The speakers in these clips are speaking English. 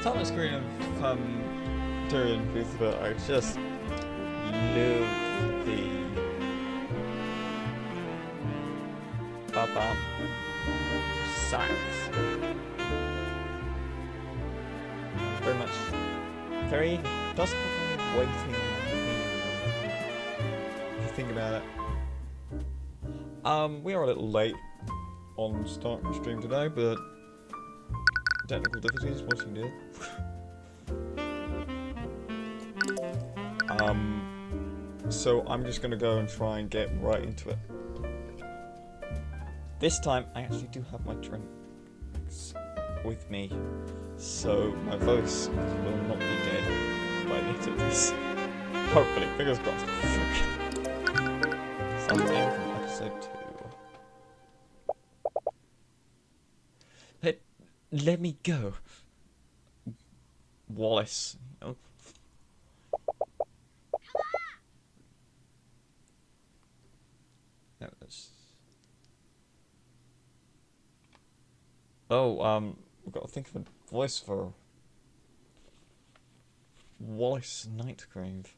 Title screen of Tyrion Cuthbert. I just love the sax. Very much, very dusk waiting. If you think about it. We are a little late on starting the stream today, but technical difficulties, what you do. So I'm just gonna go and try and get right into it. This time I actually do have my drinks with me, so my voice will not be dead by the end of this. Hopefully, fingers crossed. Something from episode 2. Let me go, Wallace. Oh. No, we've got to think of a voice for Wallace Nightgrave.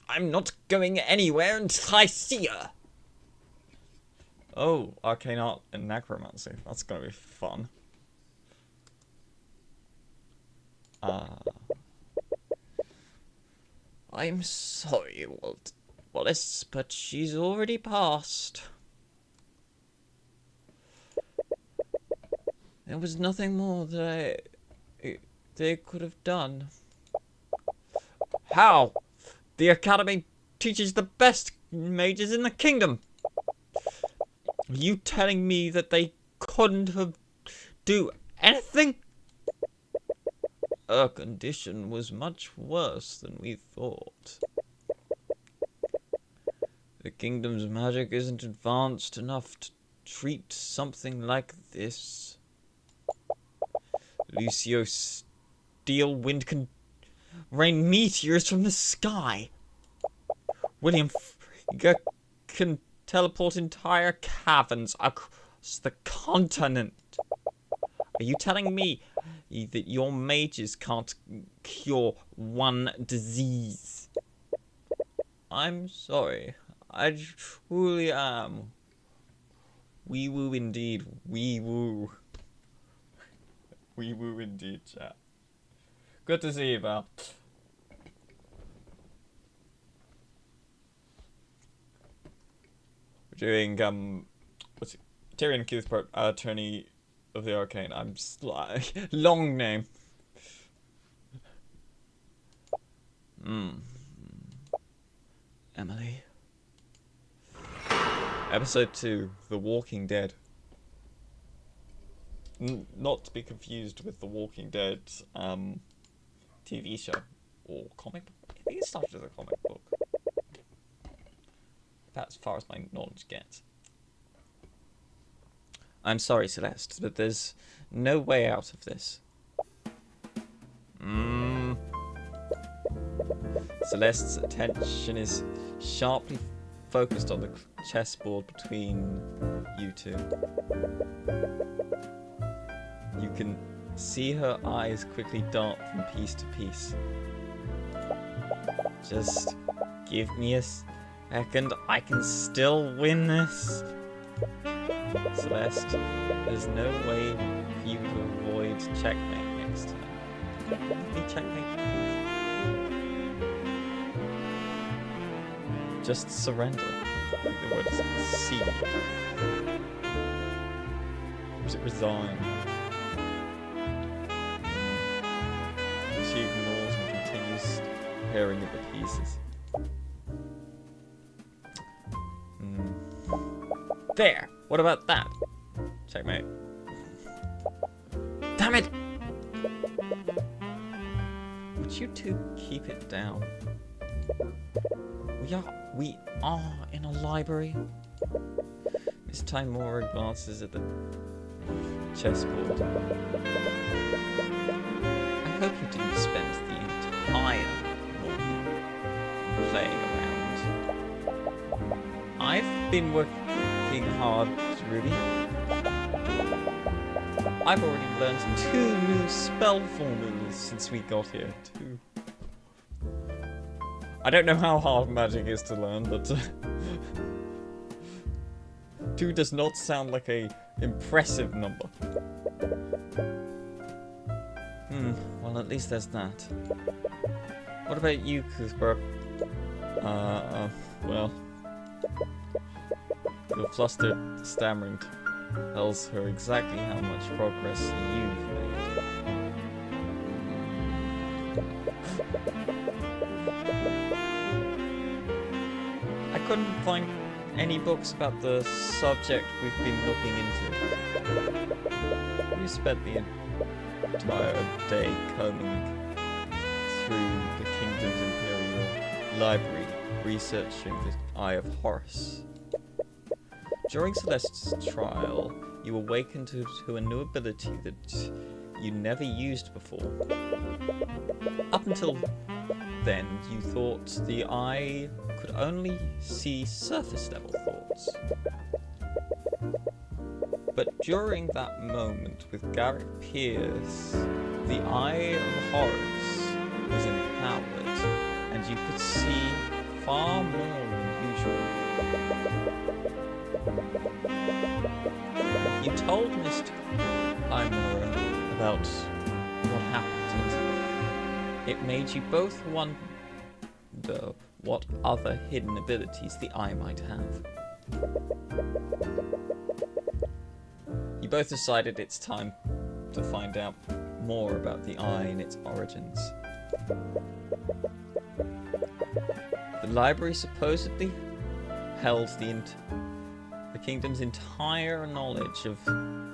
I'm not going anywhere until I see her. Oh, arcane art and necromancy. That's gonna be fun. I'm sorry, Wallace, but she's already passed. There was nothing more that they could have done. How? The Academy teaches the best mages in the kingdom. Are you telling me that they couldn't have do anything? Her condition was much worse than we thought. The kingdom's magic isn't advanced enough to treat something like this. Lucio, steel wind can rain meteors from the sky. William can teleport entire caverns across the continent. Are you telling me that your mages can't cure one disease? I'm sorry. I truly am. Wee woo indeed. Wee woo. Wee woo indeed, chat. Good to see you, Val. We're doing, what's it? Tyrion Cuthbert, Attorney of the Arcane. I'm long name. Emily. Episode 2, The Walking Dead. Not to be confused with The Walking Dead TV show or comic book. I think it started as a comic book. That's as far as my knowledge gets. I'm sorry, Celeste, but there's no way out of this. Celeste's attention is sharply focused on the chessboard between you two. You can see her eyes quickly dart from piece to piece. Just give me a second, I can still win this. Celeste, there's no way for you to avoid checkmate next time. Let me checkmate. Just surrender. I think the word is concede. Or is it resign? She ignores and continues tearing at the pieces. There! What about that? Checkmate. Damn it! Would you two keep it down? We are in a library. Miss Timora glances at the chessboard. I hope you didn't spend the entire morning playing around. I've been working hard, Ruby. I've already learned 2 new spell formulas since we got here. 2. I don't know how hard magic is to learn, but 2 does not sound like a impressive number. Well, at least there's that. What about you, Cuthbert? Well, your flustered stammering tells her exactly how much progress you've made. I couldn't find any books about the subject we've been looking into. You spent the entire day combing through the kingdom's imperial library, researching the Eye of Horus. During Celeste's trial, you awakened to a new ability that you never used before. Up until then, you thought the eye could only see surface-level thoughts. But during that moment with Garrett Pierce, the Eye of Horus was empowered, and you could see far more than usual. You told Mr. Imura about what happened, and it made you both wonder what other hidden abilities the eye might have. You both decided it's time to find out more about the eye and its origins. The library supposedly held the kingdom's entire knowledge of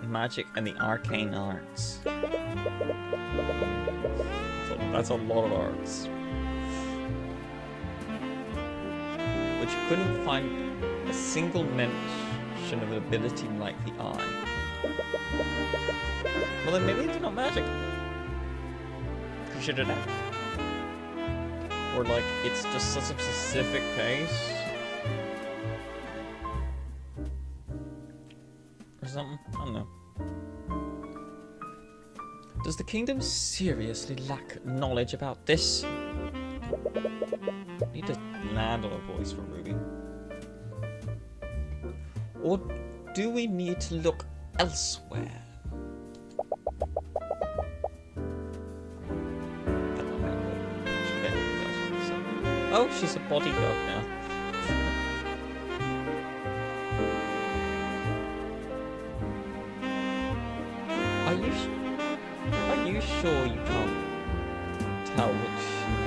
magic and the arcane arts. That's a lot of arts. But you couldn't find a single mention of an ability like the eye. Well, then maybe it's not magic. You should have known. Or like, it's just such a specific case. Or something. I don't know. Does the kingdom seriously lack knowledge about this? I need to land on a voice for Ruby. Or do we need to look elsewhere? Oh, she's a bodyguard now. Are you sure you can't tell which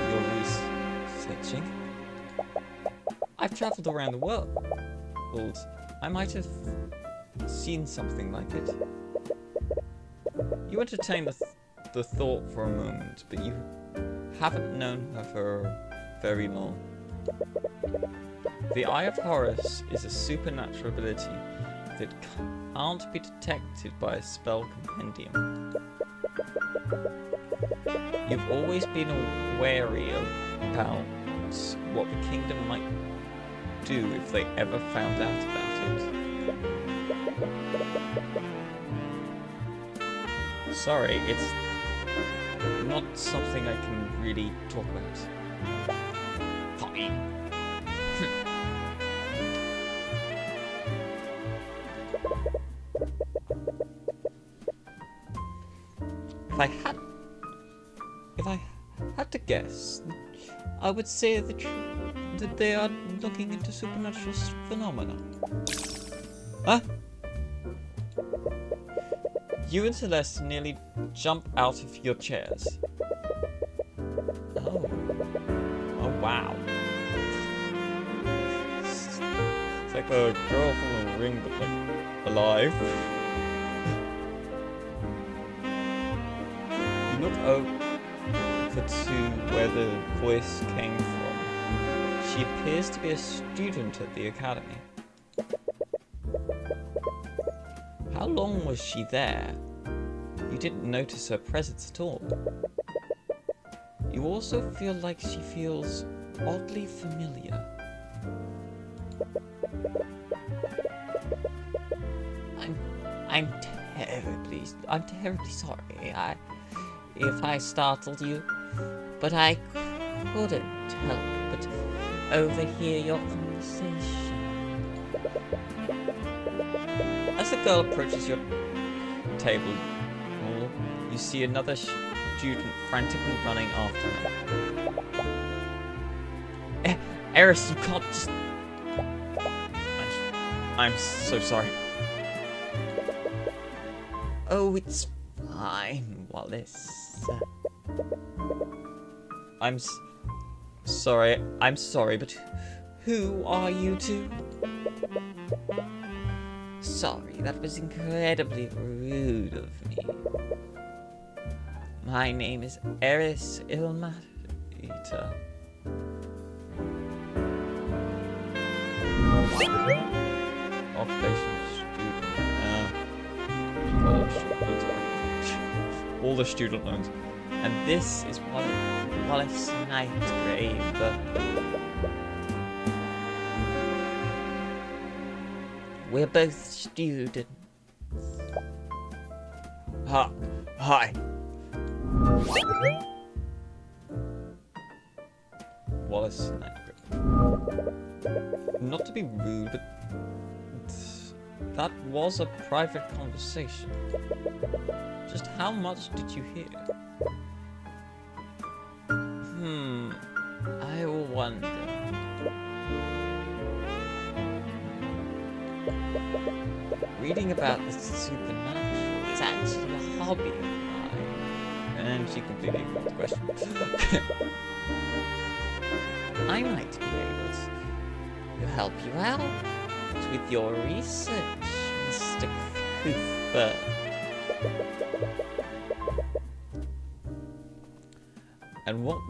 you're researching? I've travelled around the world. I might have seen something like it. You entertain the thought for a moment, but you haven't known her for very long. The Eye of Horus is a supernatural ability that can't be detected by a spell compendium. You've always been wary about what the kingdom might do if they ever found out about it. Sorry, it's not something I can really talk about. Fine. If I had to guess, I would say that they are looking into supernatural phenomena. Huh? You and Celeste nearly jump out of your chairs. Oh. Oh, wow. It's like the girl from The Ring, but like alive. You look over to where the voice came from. She appears to be a student at the academy. How long was she there? You didn't notice her presence at all. You also feel like she feels oddly familiar. I'm terribly sorry. If I startled you, but I couldn't help but overhear your conversation. As the girl approaches your table, you see another student frantically running after her. Eris, you can't just... I'm so sorry. Oh, it's fine, Wallace. I'm sorry, but who are you two? Sorry, that was incredibly rude of me. My name is Eris Ilmater. Occupation student. All the student loans. And this is Wallace Nightgrave. We're both students. Hi. Wallace Nightgrave. Not to be rude, but that was a private conversation. Just how much did you hear? I wonder. Reading about the supernatural is actually a hobby of mine. And she completely ignored the question. I might be able to help you out with your research, Mr. Cuthbert. And what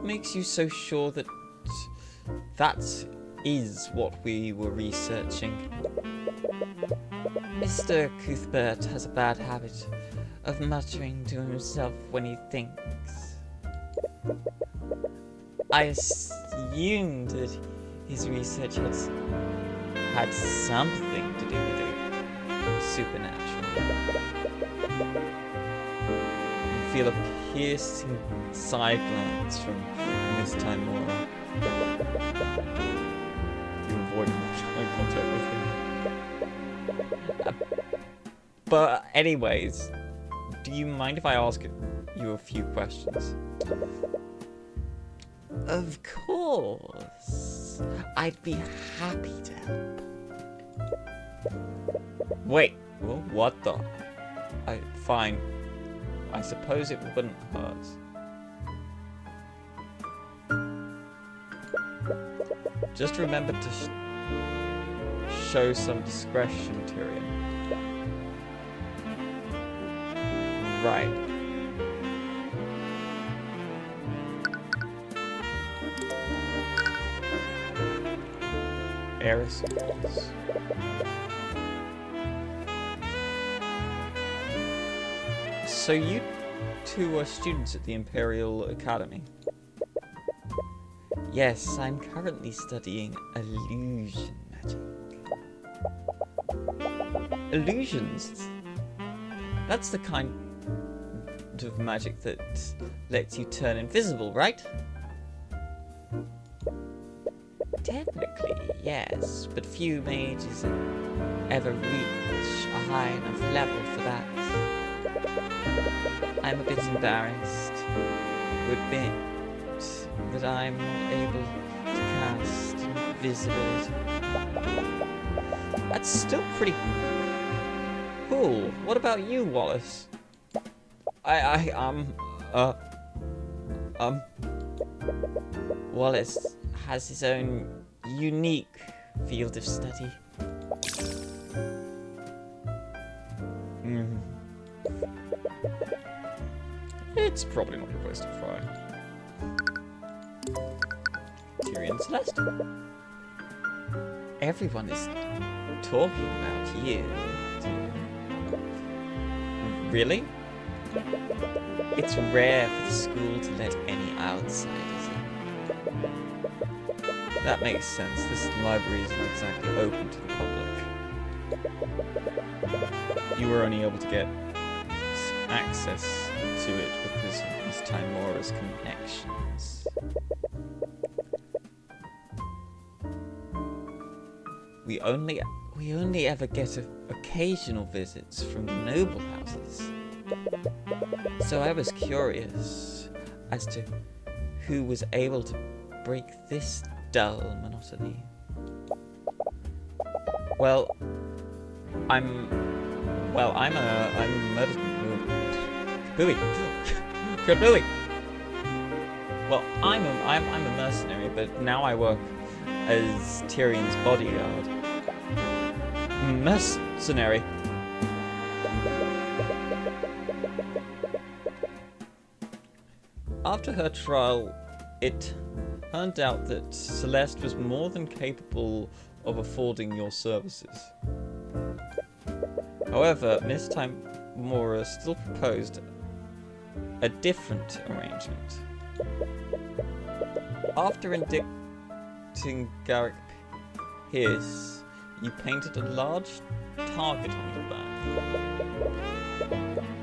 makes you so sure that that is what we were researching? Mr. Cuthbert has a bad habit of muttering to himself when he thinks. I assumed that his research had something to do with the supernatural. You feel a piercing side glance from Miss Timora. You avoid eye contact with him. But anyways, do you mind if I ask you a few questions? Of course. I'd be happy to help. Wait, well, what the? Fine. I suppose it wouldn't hurt. Just remember to show some discretion, Tyrion. Right. Eris. So you two are students at the Imperial Academy? Yes, I'm currently studying illusion magic. Illusions? That's the kind of magic that lets you turn invisible, right? Technically, yes, but few mages ever reach a high enough level for that. I'm a bit embarrassed to admit that I'm not able to cast invisibility. That's still pretty cool. What about you, Wallace? Wallace has his own unique field of study. It's probably not your place to fry. Tyrion Celeste. Everyone is talking about you. Really? It's rare for the school to let any outsiders in. That makes sense. This library isn't exactly open to the public. You were only able to get access to it because of Miss Timora's connections. We only ever get occasional visits from the noble houses. So I was curious as to who was able to break this dull monotony. I'm a mercenary, but now I work as Tyrion's bodyguard. Mercenary. After her trial, it turned out that Celeste was more than capable of affording your services. However, Miss Timora still proposed a different arrangement. After indicting Garrick Pierce, you painted a large target on your back.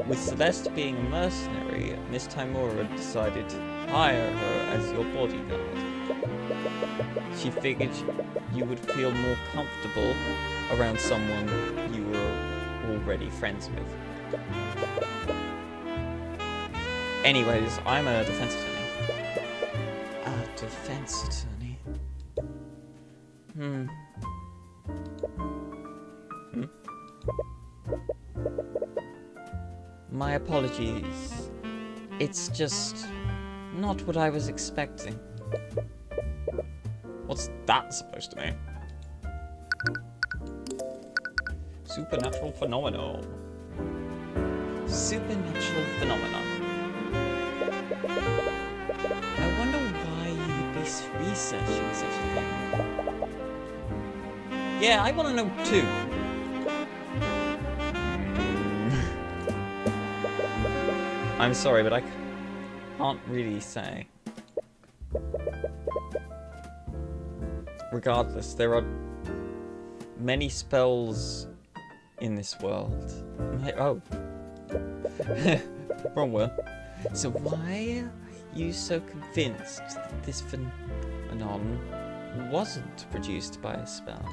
With Celeste being a mercenary, Miss Timora decided to hire her as your bodyguard. She figured you would feel more comfortable around someone you were already friends with. Anyways, I'm a defense attorney. A defense attorney? My apologies. It's just not what I was expecting. What's that supposed to mean? Supernatural phenomenon. Supernatural phenomenon. I wonder why you would be researching such a thing. Yeah, I want to know too. I'm sorry, but I can't really say. Regardless, there are many spells in this world. Oh. Wrong word. So why are you so convinced that this phenomenon wasn't produced by a spell?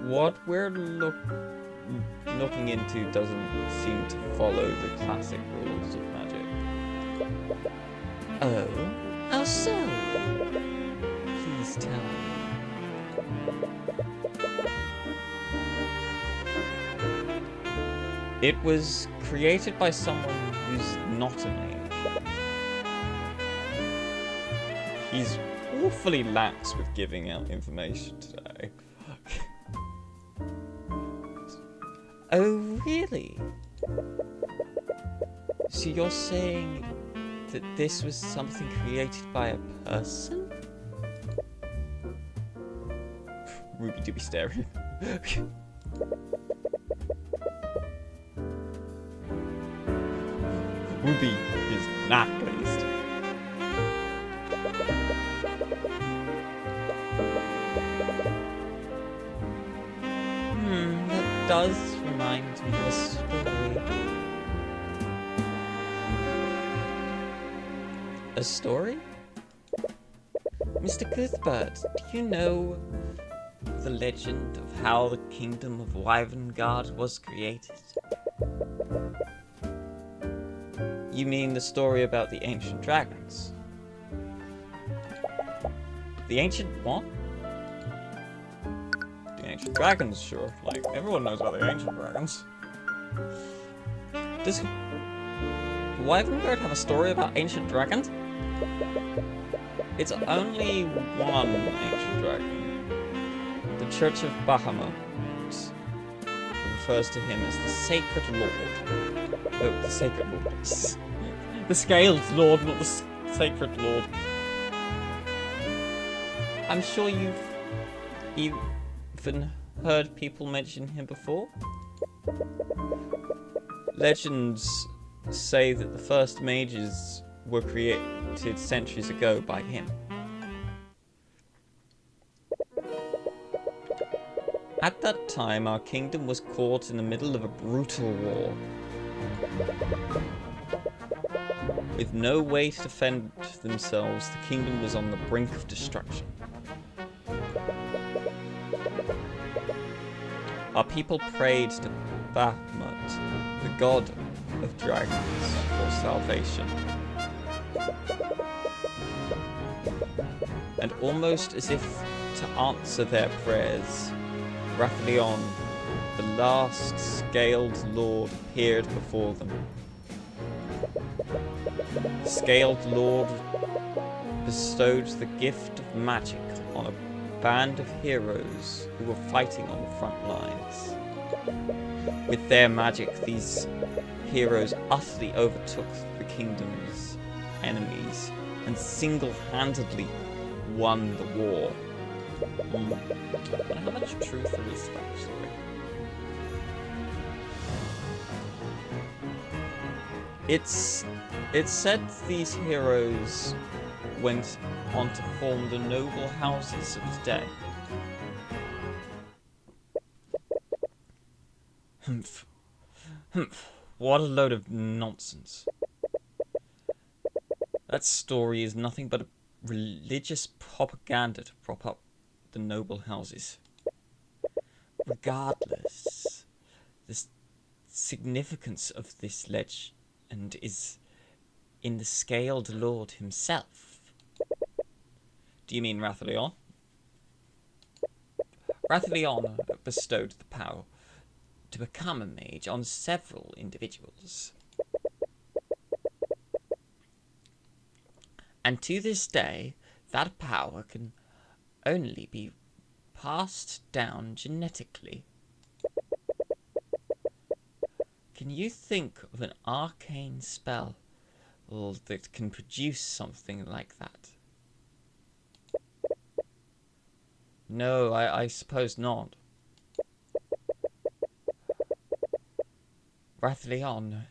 What we're looking into doesn't seem to follow the classic rules of magic. Oh? How so? Please tell me. It was created by someone who's not a mage. He's awfully lax with giving out information today. Oh, really? So you're saying that this was something created by a person? Ruby do be staring. Ruby is not pleased. That does remind me of a story. A story? Mr. Cuthbert, do you know the legend of how the kingdom of Wyvern was created? You mean the story about the ancient dragons? The ancient what? The ancient dragons, sure. Like, everyone knows about the ancient dragons. Does Wyvern have a story about ancient dragons? It's only one ancient dragon. The Church of Bahamut refers to him as the Sacred Lord. Oh, the Sacred Lord. The Scaled Lord, not the Sacred Lord. I'm sure you've even heard people mention him before. Legends say that the first mages were created centuries ago by him. At that time, our kingdom was caught in the middle of a brutal war. With no way to defend themselves, the kingdom was on the brink of destruction. Our people prayed to Bahamut, the god of dragons, for salvation. And almost as if to answer their prayers, Rathleon, the last scaled lord, appeared before them. The scaled lord bestowed the gift of magic on a band of heroes who were fighting on the front lines. With their magic, these heroes utterly overtook the kingdom's enemies and single-handedly won the war. But how much truth there is to that story? It's said these heroes went on to form the noble houses of today. Humph. What a load of nonsense. That story is nothing but a religious propaganda to prop up the noble houses. Regardless, the significance of this legend is in the scaled lord himself. Do you mean Rathleon? Rathleon bestowed the power to become a mage on several individuals. And to this day, that power can only be passed down genetically. Can you think of an arcane spell that can produce something like that? No, I suppose not. Rathleon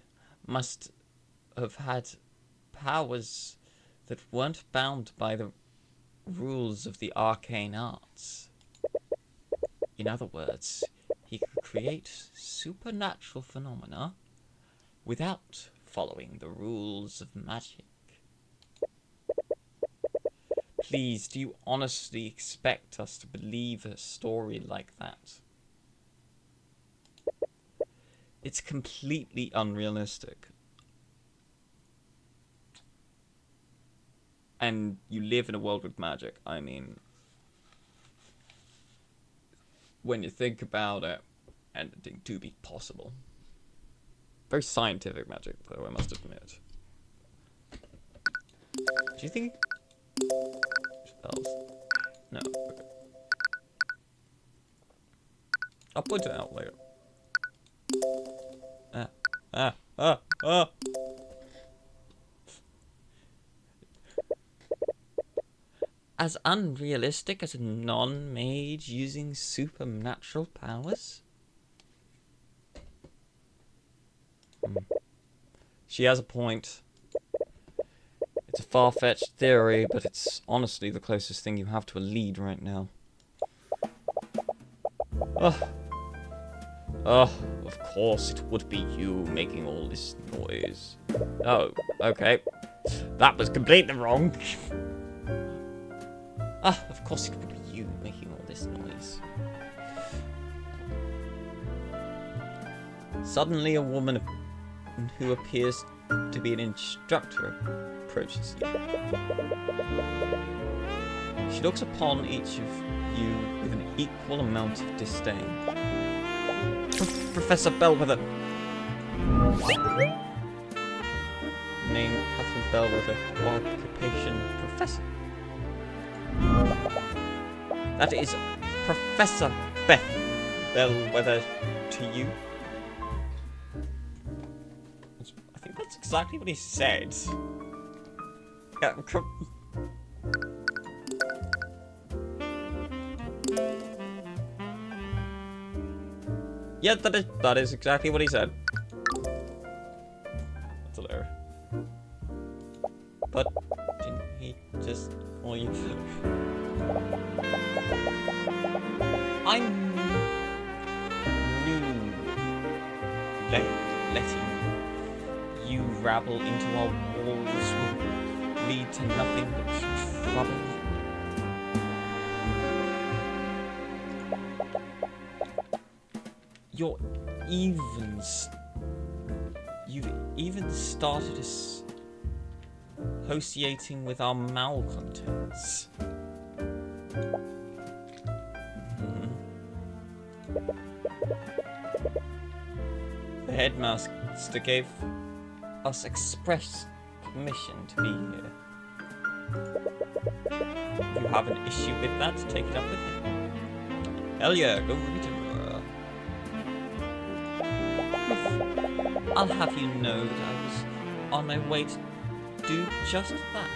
must have had powers that weren't bound by the rules of the arcane arts. In other words, he could create supernatural phenomena without following the rules of magic. Please, do you honestly expect us to believe a story like that? It's completely unrealistic. And you live in a world with magic. I mean, when you think about it, anything to be possible. Very scientific magic, though, I must admit. Do you think... spells? No. Okay. I'll point it out later. As unrealistic as a non-mage using supernatural powers? She has a point. It's a far-fetched theory, but it's honestly the closest thing you have to a lead right now. Of course it would be you making all this noise. Oh, okay. That was completely wrong. Of course it would be you making all this noise. Suddenly a woman who appears to be an instructor approaches you. She looks upon each of you with an equal amount of disdain. Professor Bellwether. Name Catherine Bellwether. Occupation Professor. That is Professor Beth Bellwether to you. I think that's exactly what he said. Yeah, that is exactly what he said. That's hilarious. But didn't he just call you? I'm letting you rabble into our walls will lead to nothing but trouble. You've even started associating with our malcontents. The headmaster gave us express permission to be here. If you have an issue with that, take it up with him. Hell yeah, go read him. I'll have you know that I was on my way to do just that.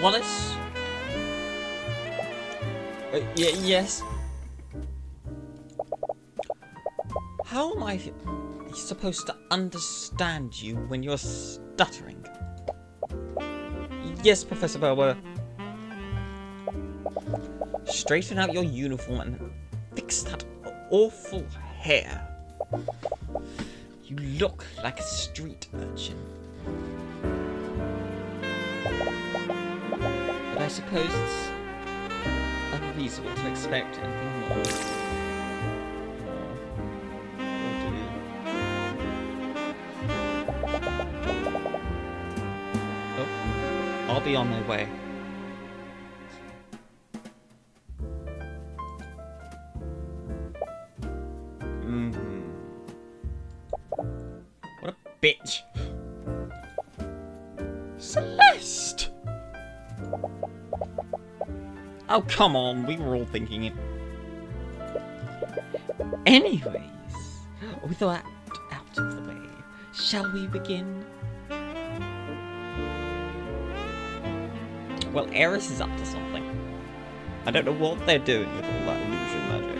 Wallace? Yes? How am I supposed to understand you when you're stuttering? Yes, Professor Belwer. Straighten out your uniform and fix that awful hair. You look like a street urchin. But I suppose it's unreasonable to expect anything more. Oh, I'll be on my way. What a bitch. Celeste! Oh, come on, we were all thinking it. Anyways, with that out of the way, shall we begin? Well, Eris is up to something. I don't know what they're doing with all that illusion magic.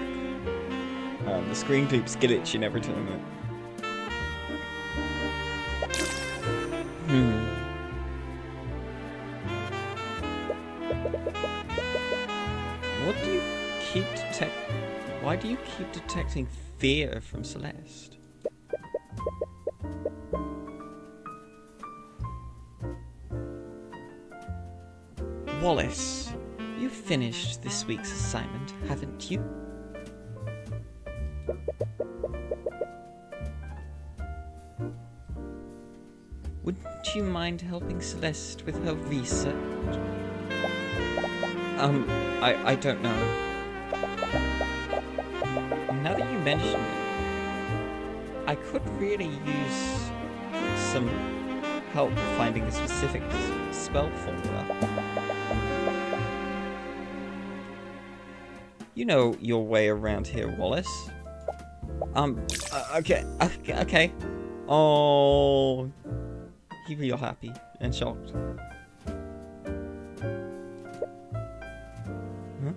The screen keeps glitching every time What do you keep Why do you keep detecting fear from Celeste? Wallace, you finished this week's assignment, haven't you? Wouldn't you mind helping Celeste with her research? I don't know. Now that you mention it, I could really use some help finding a specific spell formula. You know your way around here, Wallace. Okay. Oh, you're happy and shocked. Huh?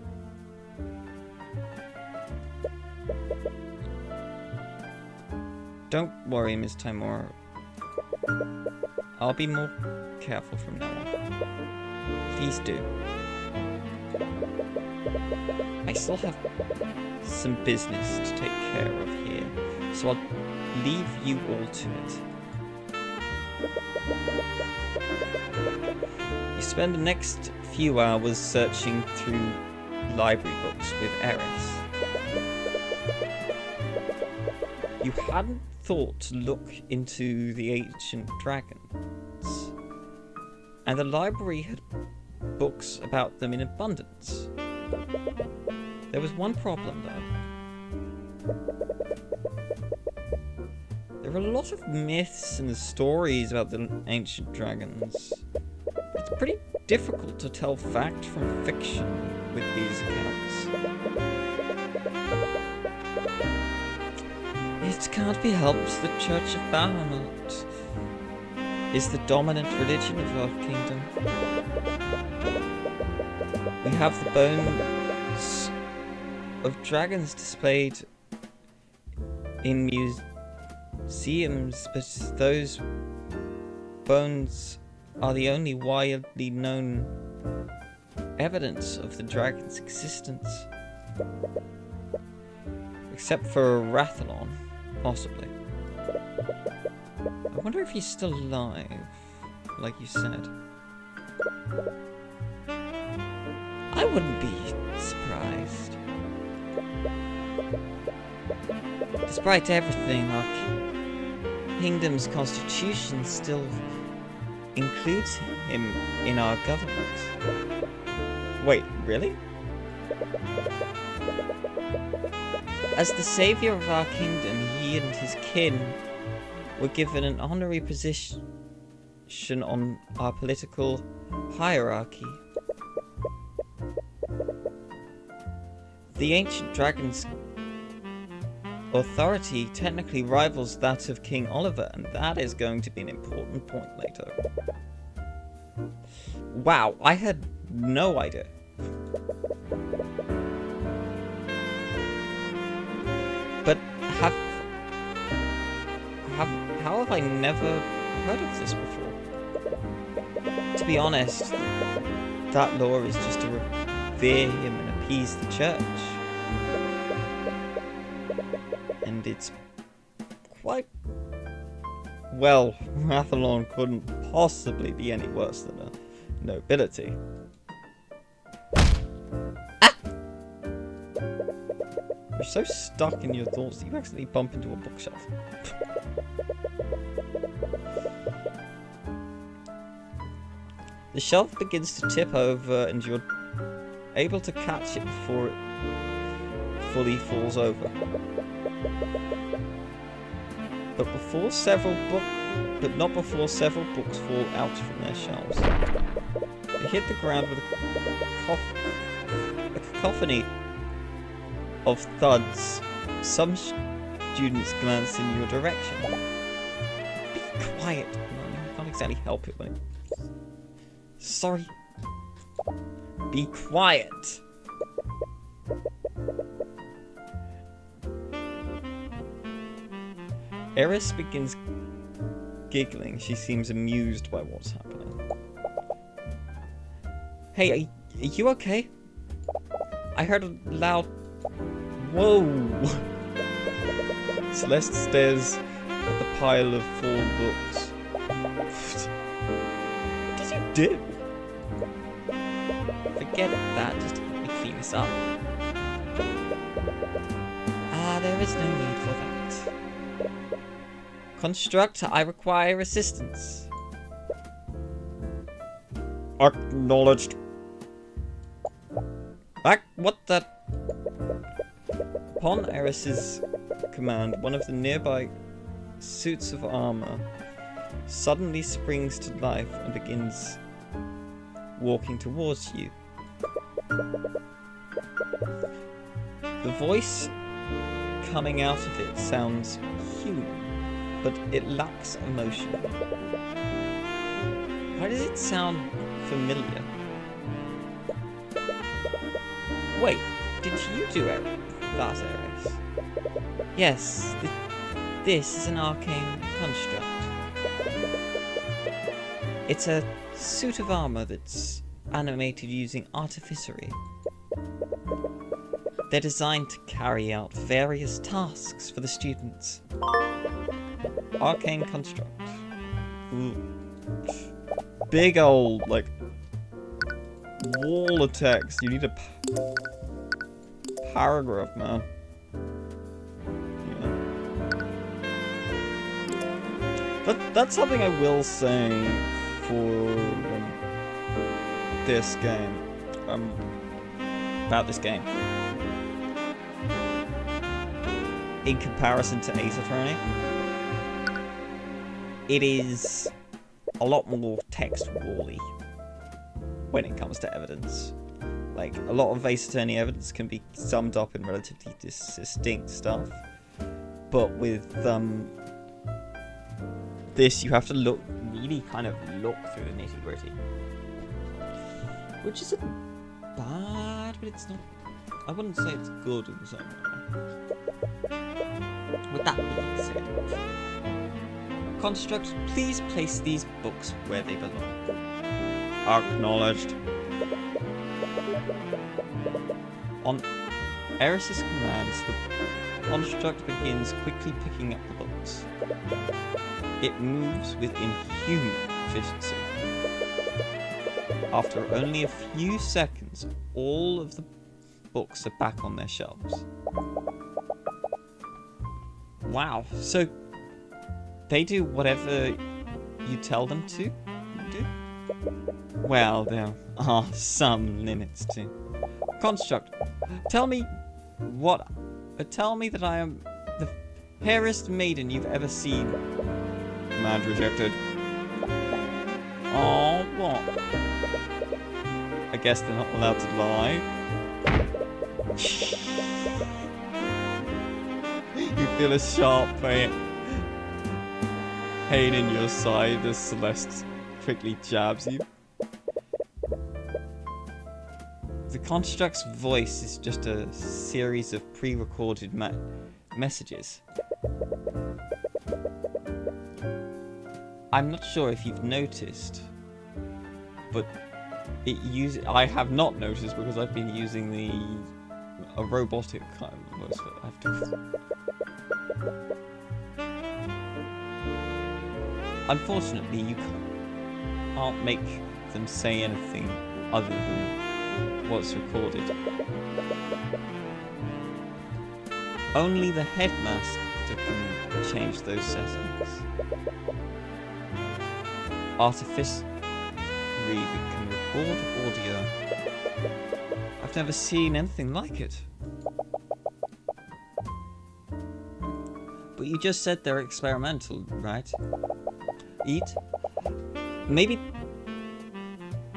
Don't worry, Miss Timora. I'll be more careful from now on. Please do. I still have some business to take care of here, so I'll leave you all to it. You spend the next few hours searching through library books with Eris. You hadn't thought to look into the ancient dragons, and the library had books about them in abundance. There was one problem, though. There are a lot of myths and stories about the ancient dragons. It's pretty difficult to tell fact from fiction with these accounts. It can't be helped. The Church of Bahamut is the dominant religion of our kingdom. We have the bones of dragons displayed in museums, but those bones are the only widely known evidence of the dragon's existence. Except for Rathalon, possibly. I wonder if he's still alive, like you said. I wouldn't be surprised. Despite everything, our kingdom's constitution still includes him in our government. Wait, really? As the savior of our kingdom, he and his kin were given an honorary position on our political hierarchy. The ancient dragon's authority technically rivals that of King Oliver, and that is going to be an important point later. Wow, I had no idea. But how have I never heard of this before? To be honest, that law is just to revere him and appease the church. And it's quite... Well, Rathalon couldn't possibly be any worse than a nobility. Ah! You're so stuck in your thoughts that you accidentally bump into a bookshelf. The shelf begins to tip over and you're able to catch it before it fully falls over. But not before several books fall out from their shelves. They hit the ground with a cacophony of thuds. Some students glance in your direction. Be quiet, man. You can't exactly help it when it... Sorry. Be quiet. Eris begins giggling. She seems amused by what's happening. Hey, are you okay? I heard a loud... Whoa! Celeste stares at the pile of fallen books. What did you do? Forget that, just help me clean this up. There is no need for that. Constructor, I require assistance. Acknowledged. What the... Upon Eris's command, one of the nearby suits of armor suddenly springs to life and begins walking towards you. The voice coming out of it sounds human, but it lacks emotion. Why does it sound familiar? Wait, did you do that, Eris? Yes, this is an arcane construct. It's a suit of armor that's animated using artificery. They're designed to carry out various tasks for the students. Arcane construct. Ooh. Big old, like, wall of text. You need a paragraph, man. Yeah. That's something I will say for this game. About this game. In comparison to Ace Attorney, it is a lot more text-wally when it comes to evidence. Like, a lot of Ace Attorney evidence can be summed up in relatively distinct stuff, but with this you have to really kind of look through the nitty-gritty. Which isn't bad, but it's not... I wouldn't say it's good in the same way. With that being said, Construct, please place these books where they belong. Acknowledged. On Eris's commands, the construct begins quickly picking up the books. It moves with inhuman efficiency. After only a few seconds, all of the books are back on their shelves. Wow, so they do whatever you tell them to do? Well, there are some limits to. Construct, tell me that I am the fairest maiden you've ever seen. Command rejected. Oh, what? I guess they're not allowed to lie. You feel a sharp pain in your side as Celeste quickly jabs you. The construct's voice is just a series of pre-recorded messages. I'm not sure if you've noticed, but I have not noticed because I've been using a robotic kind of voice. I have to. Unfortunately, you can't make them say anything other than what's recorded. Only the headmaster can change those settings. Artificially, we can record audio. I've never seen anything like it. But you just said they're experimental, right? Eat? Maybe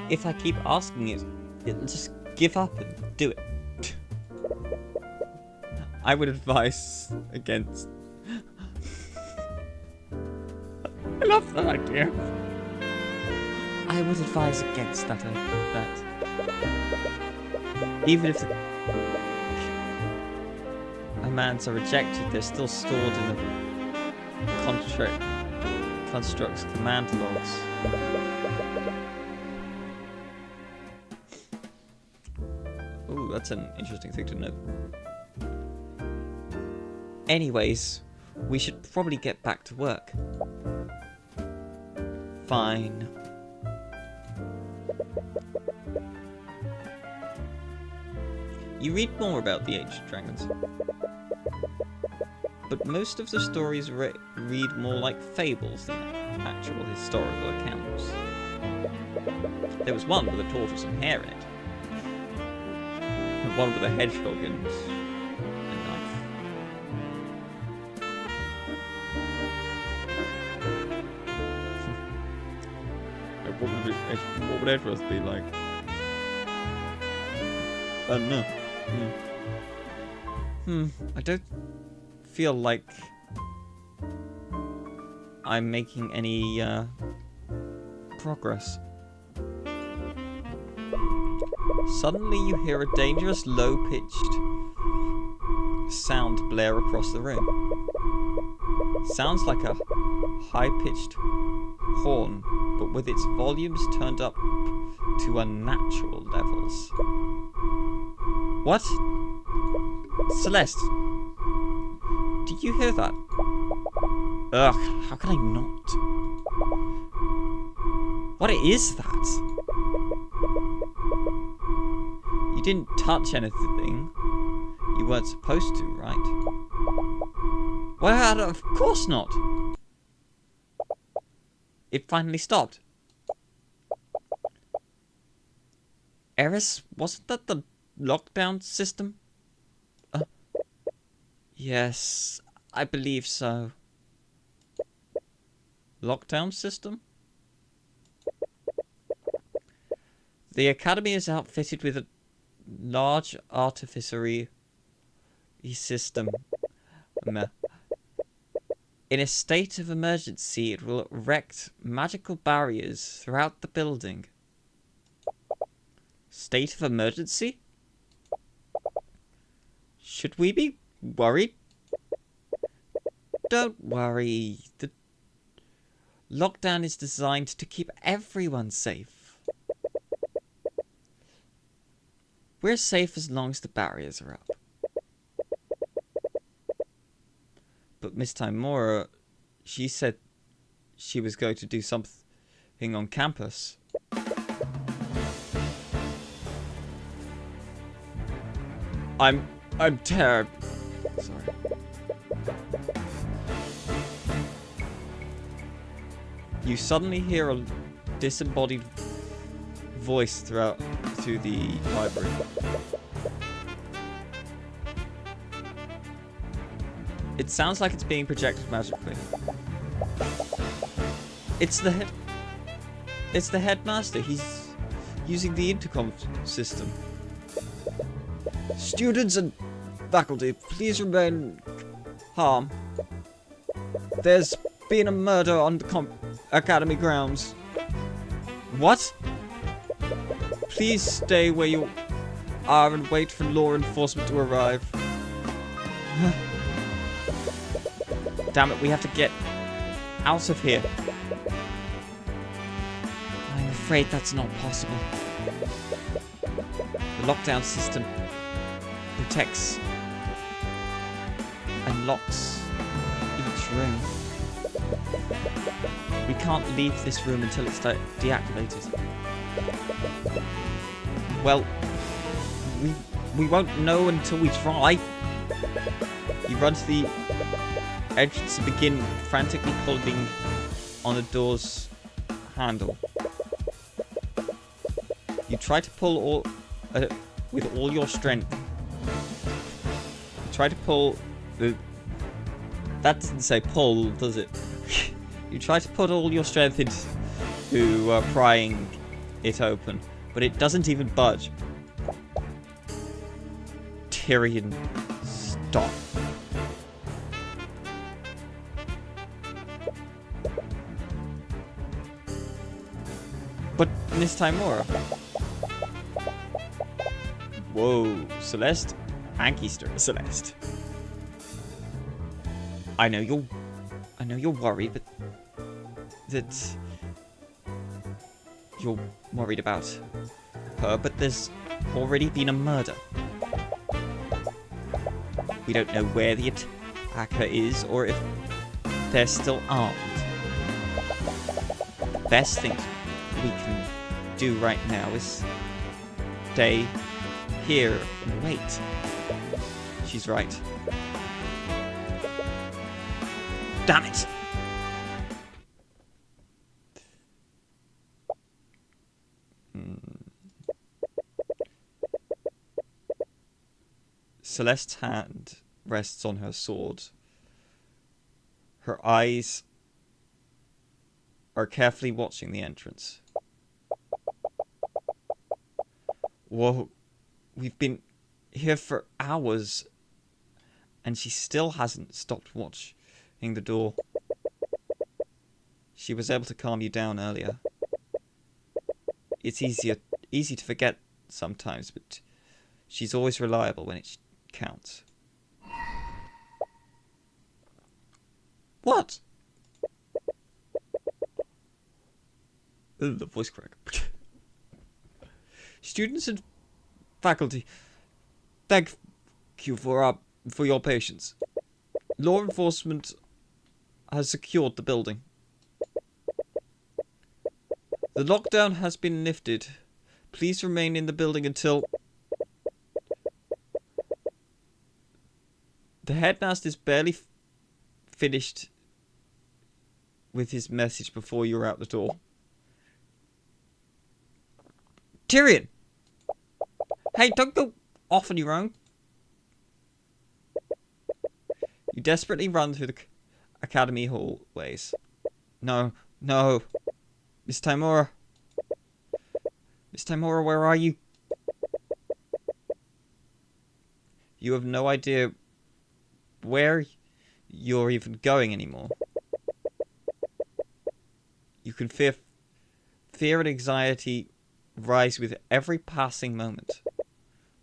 if I keep asking it, it'll just give up and do it. I would advise against. I love that idea. I would advise against that. Even if the commands are rejected, they're still stored in the construct's command logs. Ooh, that's an interesting thing to know. Anyways, we should probably get back to work. Fine. You read more about the Ancient Dragons, but most of the stories read more like fables than actual historical accounts. There was one with a tortoise and hare in it, and one with a hedgehog and a knife. What would Edward be like? I don't know. I don't feel like I'm making any progress. Suddenly you hear a dangerous low-pitched sound blare across the room. Sounds like a high-pitched horn, but with its volumes turned up to unnatural levels. What? Celeste? Do you hear that? Ugh, how can I not? What is that? You didn't touch anything. You weren't supposed to, right? Well, of course not. It finally stopped. Eris, wasn't that the lockdown system? Yes, I believe so. Lockdown system? The academy is outfitted with a large artificery system. In a state of emergency, it will erect magical barriers throughout the building. State of emergency? Should we be worried? Don't worry. The lockdown is designed to keep everyone safe. We're safe as long as the barriers are up. But Miss Timora, she said she was going to do something on campus. I'm terrible. Sorry. You suddenly hear a disembodied voice through the library. It sounds like it's being projected magically. It's the headmaster. He's using the intercom system. Students and faculty, please remain calm. There's been a murder on the academy grounds. What? Please stay where you are and wait for law enforcement to arrive. Damn it, we have to get out of here. I'm afraid that's not possible. The lockdown system protects and locks each room. We can't leave this room until it's deactivated. Well, we won't know until we try. You run to the entrance and begin frantically pulling on the door's handle. You try to pull with all your strength. You try to pull the... That doesn't say pull, does it? You try to put all your strength into prying it open, but it doesn't even budge. Tyrion, stop. But Miss Timora. Whoa, Celeste? Ankister, Celeste. I know you're worried, but that you're worried about her, but there's already been a murder. We don't know where the attacker is or if they're still armed. The best thing we can do right now is stay here and wait. She's right. Damn it! Celeste's hand rests on her sword. Her eyes are carefully watching the entrance. Whoa, we've been here for hours, and she still hasn't stopped watching the door. She was able to calm you down earlier. It's easy to forget sometimes, but she's always reliable when it counts. What? Ugh, the voice crack. Students and faculty, thank you for your patience. Law enforcement has secured the building. The lockdown has been lifted. Please remain in the building until... The headmaster's barely finished with his message before you're out the door. Tyrion! Hey, don't go off on your own. You desperately run through the academy hallways. No. Miss Timora. Miss Timora, where are you? You have no idea where you're even going anymore. You can fear and anxiety rise with every passing moment.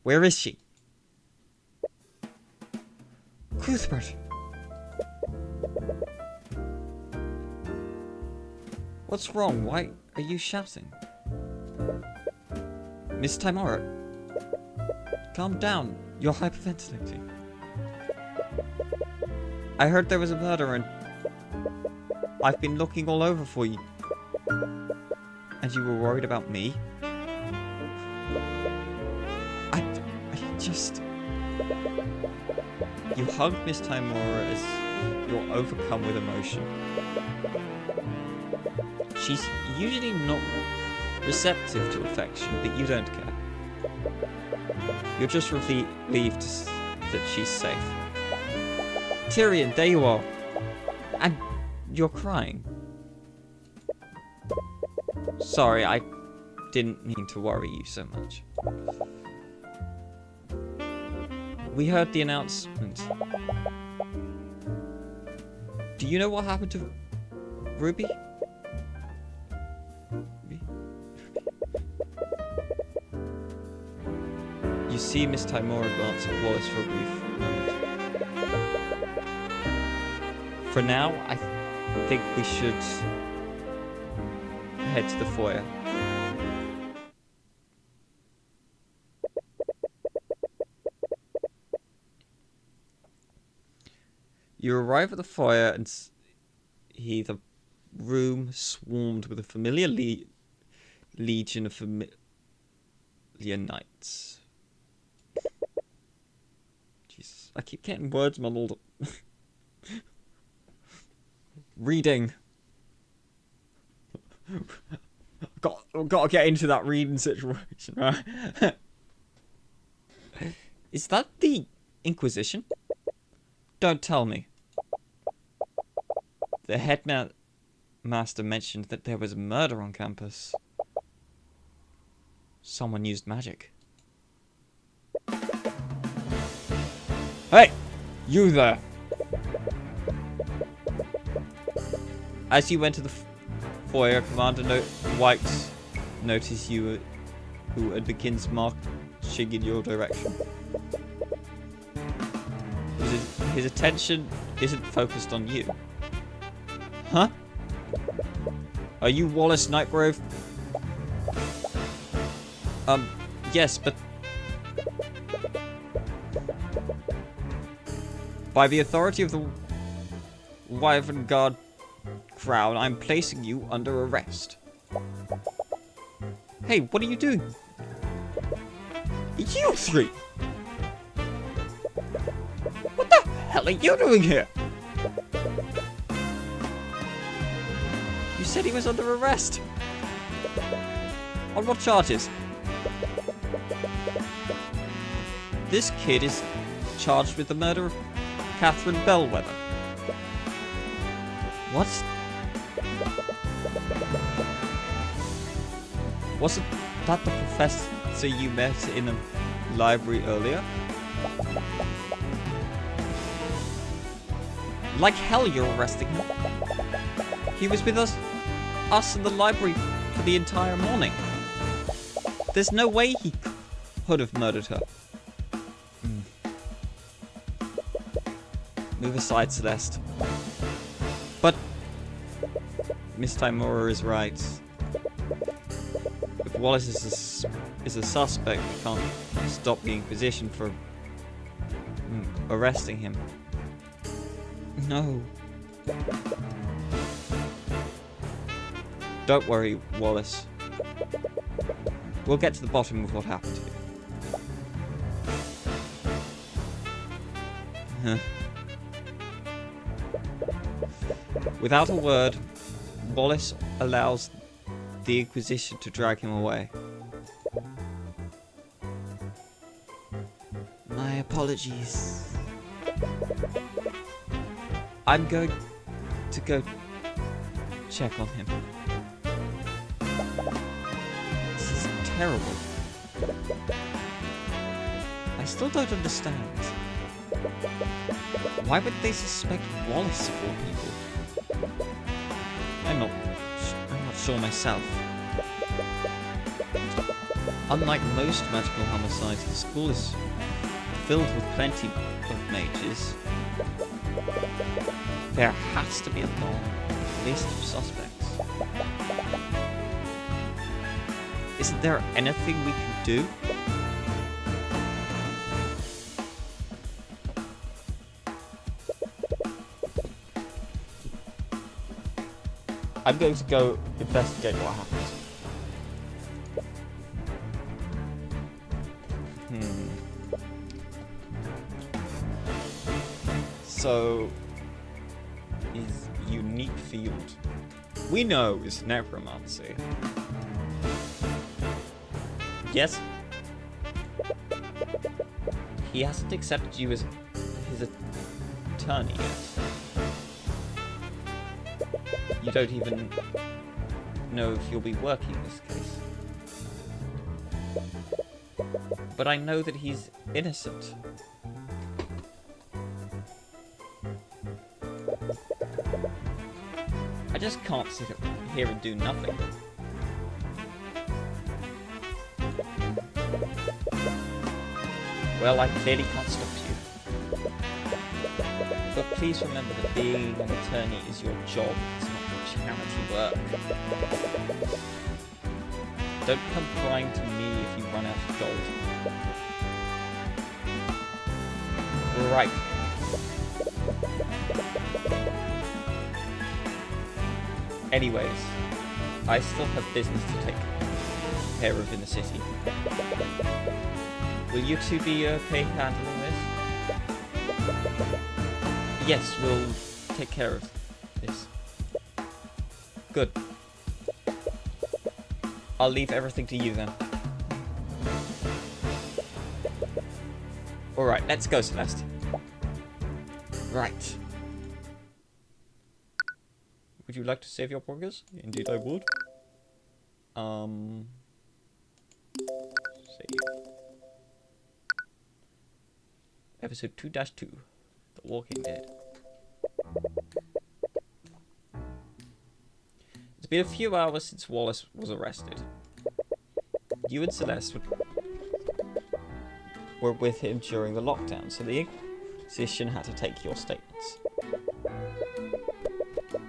Where is she? Cuthbert! What's wrong? Why are you shouting? Miss Timora? Calm down. You're hyperventilating. I heard there was a murder and I've been looking all over for you. And you were worried about me? I just... You hug Miss Timora as you're overcome with emotion. She's usually not receptive to affection, but you don't care. You're just relieved that she's safe. Tyrion, there you are. And you're crying. Sorry, I didn't mean to worry you so much. We heard the announcement. Do you know what happened to Ruby? You see Miss Timora glance at Wallace for a brief moment. For now, I think we should head to the foyer. You arrive at the foyer and see the room swarmed with a familiar legion of familiar knights. Jesus, I keep getting words muddled. Reading. Got to get into that reading situation, right? Is that the Inquisition? Don't tell me. The headmaster mentioned that there was a murder on campus. Someone used magic. Hey! You there! As you enter the foyer, Commander White notices you and begins marching in your direction. His attention isn't focused on you. Huh? Are you Wallace Nightgrove? Yes, but... By the authority of the Wyvern Guard Crown, I'm placing you under arrest. Hey, what are you doing? You three! What the hell are you doing here? You said he was under arrest. On what charges? This kid is charged with the murder of Catherine Bellwether. What? Wasn't that the professor you met in the library earlier? Like hell you're arresting him. He was with us in the library for the entire morning. There's no way he could have murdered her. Move aside, Celeste. But Miss Timora is right. If Wallace is a suspect, we can't stop the Inquisition for arresting him. No. Don't worry, Wallace. We'll get to the bottom of what happened to you. Without a word, Wallace allows the Inquisition to drag him away. My apologies. I'm going to go check on him. This is terrible. I still don't understand. Why would they suspect Wallace of all people? I'm not sure myself. Unlike most magical homicides, the school is filled with plenty of mages. There has to be a long list of suspects. Isn't there anything we can do? I'm going to go investigate what happened. So, his unique field, we know, is necromancy. Yes. He hasn't accepted you as his attorney yet. You don't even know if you'll be working this case. But I know that he's innocent. I just can't sit here and do nothing. Well, I clearly can't stop you. But please remember that being an attorney is your job, it's not charity work. Don't come crying to me if you run out of gold. Right. Anyways, I still have business to take care of in the city. Will you two be okay handling this? Yes, we'll take care of this. Good. I'll leave everything to you then. Alright, let's go, Celeste. Right. Would you like to save your progress? Indeed I would. Save. Episode 2-2. The Walking Dead. It's been a few hours since Wallace was arrested. You and Celeste were with him during the lockdown, so the Inquisition had to take your statements.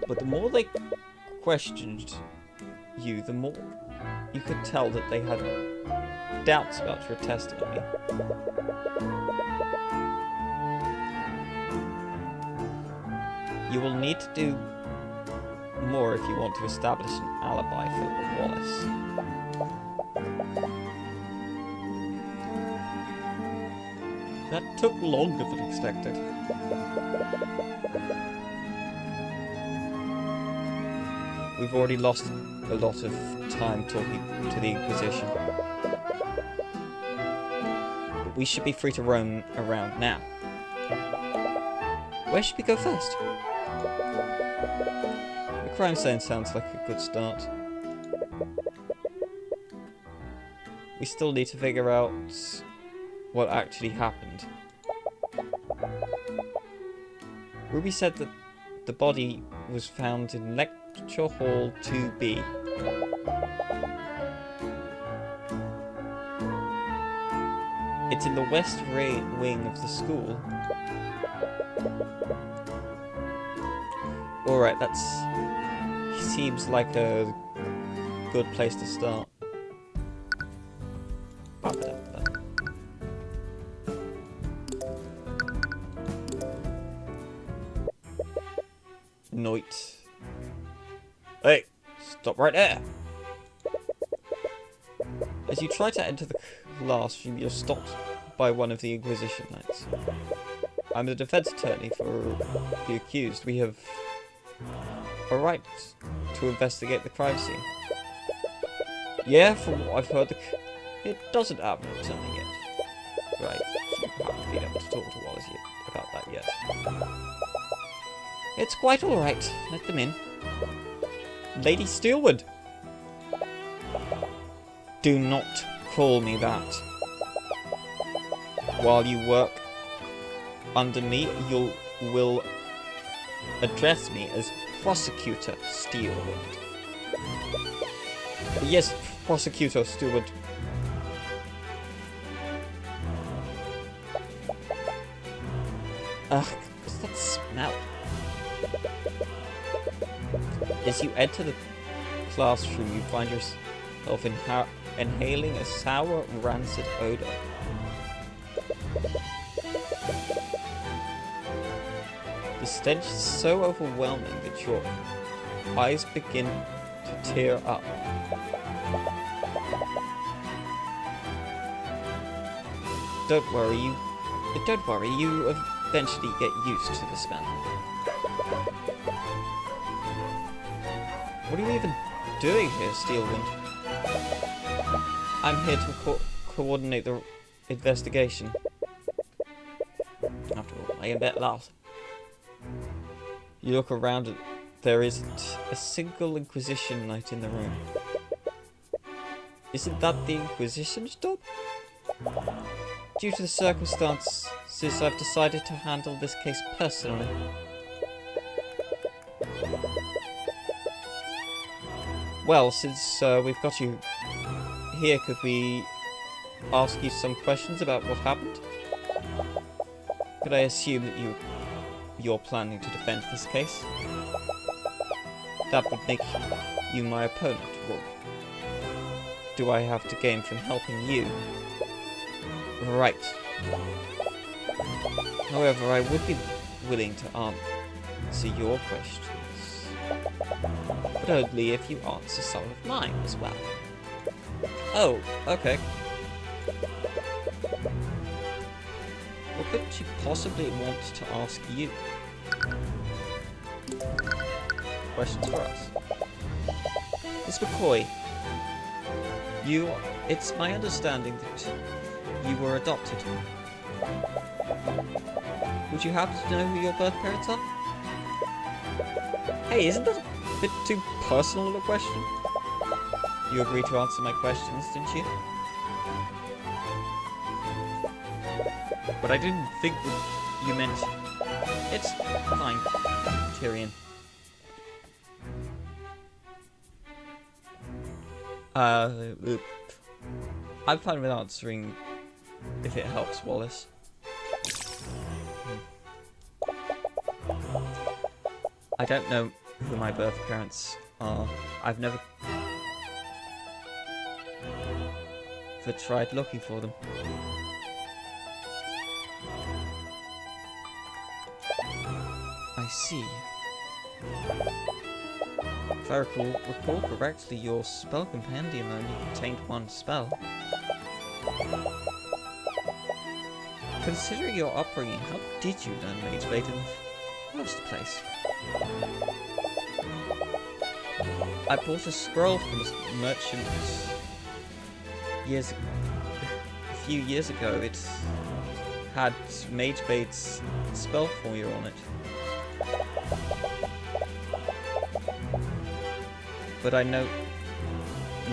But the more they questioned you, the more you could tell that they had doubts about your testimony. You will need to do more if you want to establish an alibi for Wallace. That took longer than expected. We've already lost a lot of time talking to the Inquisition. But we should be free to roam around now. Where should we go first? The crime scene sounds like a good start. We still need to figure out what actually happened. Ruby said that the body was found in Lecture Hall 2B. It's in the west wing of the school. Alright, that seems like a good place to start. Noit. Hey, stop right there. As you try to enter the classroom, you're stopped by one of the Inquisition Knights. I'm the defense attorney for the accused. We have a right to investigate the crime scene. Yeah, from what I've heard, it doesn't have an attorney yet. Right, so you haven't been able to talk to Wallace yet about that yet. It's quite alright. Let them in. Lady Steelwood! Do not call me that. While you work under me, you will address me as Prosecutor Steelwood. Yes, Prosecutor Steelwood. Ugh, what's that smell? As you enter the classroom, you find yourself inhaling a sour, rancid odor. The stench is so overwhelming that your eyes begin to tear up. Don't worry, you eventually get used to the smell. What are you even doing here, Steelwind? I'm here to coordinate the investigation. After all, I am bet lost. You look around and there isn't a single Inquisition knight in the room. Isn't that the Inquisition's job? Due to the circumstances, I've decided to handle this case personally. Well, since we've got you here, could we ask you some questions about what happened? Could I assume that you're planning to defend this case? That would make you my opponent. What do I have to gain from helping you? Right. However, I would be willing to answer your questions, but only if you answer some of mine as well. Oh, okay. What could she possibly want to ask you? Questions for us. Miss McCoy, it's my understanding that you were adopted. Would you happen to know who your birth parents are? Hey, isn't that a bit too personal of a question? You agreed to answer my questions, didn't you? But I didn't think that you meant... It's fine, Tyrion. I'm fine with answering if it helps, Wallace. I don't know who my birth parents are. I've never tried looking for them. I see. If I recall correctly, your spell compendium only contained one spell. Considering your upbringing, how did you learn Mage Blade in the first place? I bought a scroll from a merchant a few years ago. It had Mage Blade's spell formula on it. But I know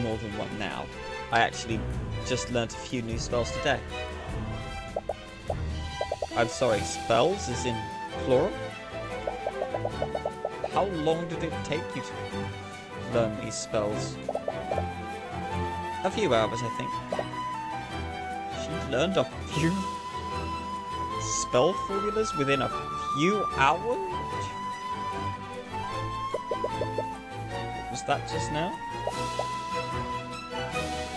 more than one now. I actually just learnt a few new spells today. I'm sorry, spells is in plural? How long did it take you to learn these spells? A few hours, I think. She learned a few spell formulas within a few hours? Was that just now?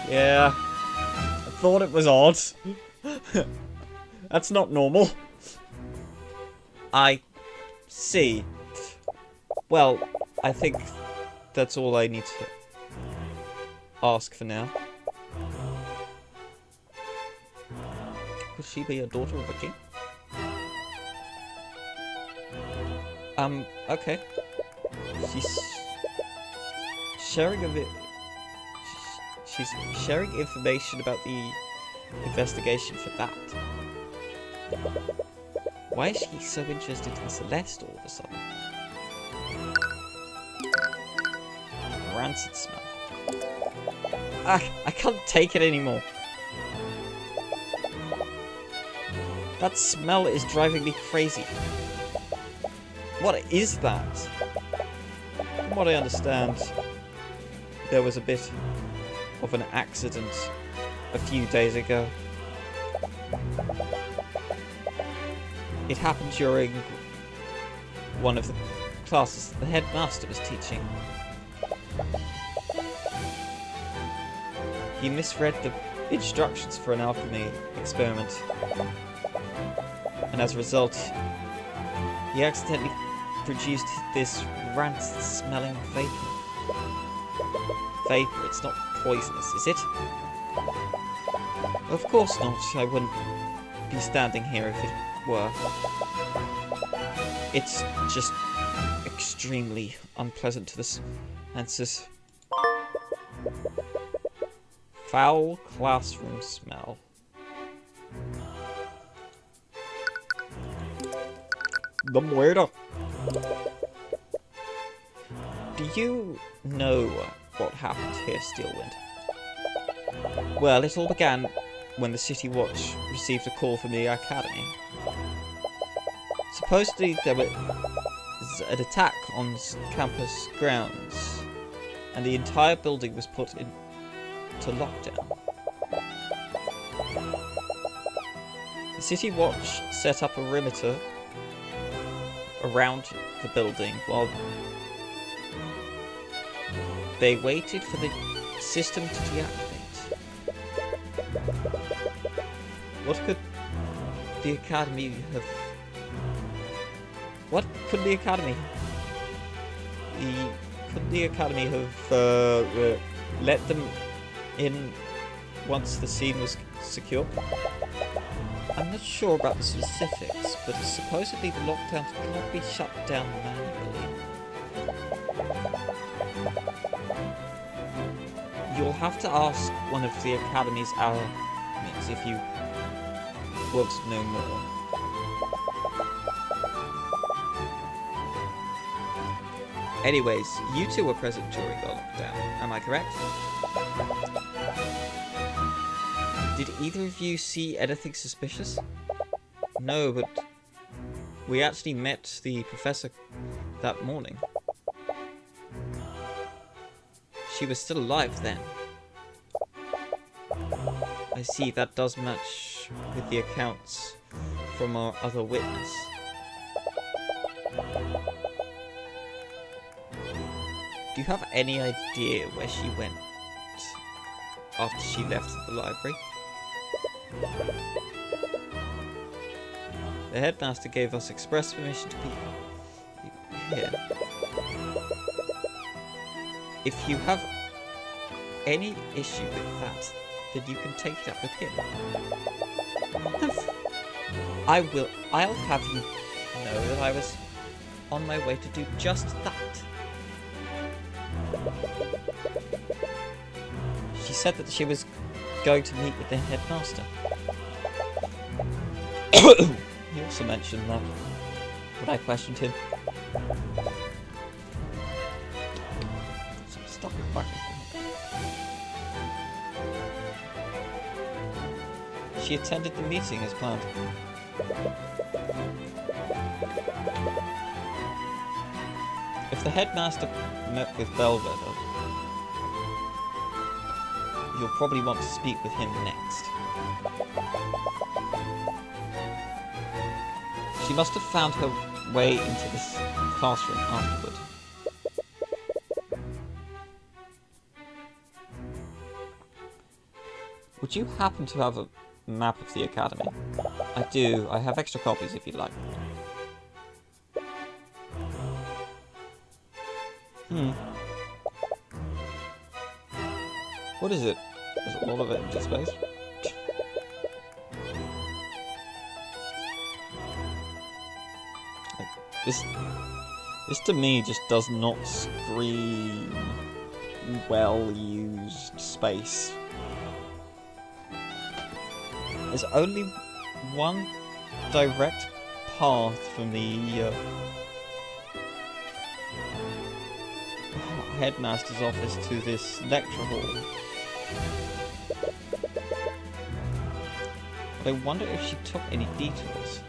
Yeah. I thought it was odd. That's not normal. I see. Well, I think that's all I need to ask for now. Could she be a daughter of a king? Okay. She's sharing she's sharing information about the investigation for that. Why is she so interested in Celeste all of a sudden? Rancid smell. I can't take it anymore. That smell is driving me crazy. What is that? From what I understand, there was a bit of an accident a few days ago. It happened during one of the classes that the headmaster was teaching. He misread the instructions for an alchemy experiment, and as a result, he accidentally produced this rancid-smelling vapor. Vapor, it's not poisonous, is it? Of course not. I wouldn't be standing here if it were. It's just extremely unpleasant to the senses. Foul classroom smell. The murder. Do you know what happened here, Steelwind? Well, it all began when the City Watch received a call from the Academy. Supposedly there was an attack on campus grounds, and the entire building was put into lockdown. The City Watch set up a perimeter around the building while they waited for the system to deactivate. What could the Academy have... What could the Academy... Could the Academy have let them in once the scene was secure? I'm not sure about the specifics, but supposedly the lockdown cannot be shut down manually. You'll have to ask one of the Academy's admins if you want to know more. Anyways, you two were present during the lockdown, am I correct? Did either of you see anything suspicious? No, but we actually met the professor that morning. She was still alive then. I see, that does match with the accounts from our other witness. Do you have any idea where she went after she left the library? The headmaster gave us express permission to be here. If you have any issue with that, then you can take it up with him. I'll have you know that I was on my way to do just that. She said that she was going to meet with the headmaster. He also mentioned that when I questioned him. So I'm stuck with back. She attended the meeting as planned. If the headmaster met with Bellwether, you'll probably want to speak with him next. She must have found her way into this classroom afterward. Would you happen to have a map of the Academy? I do. I have extra copies if you'd like. What is it? There's a lot of empty space. This to me just does not scream well-used space. There's only one direct path from the headmaster's office to this lecture hall. But I wonder if she took any detours.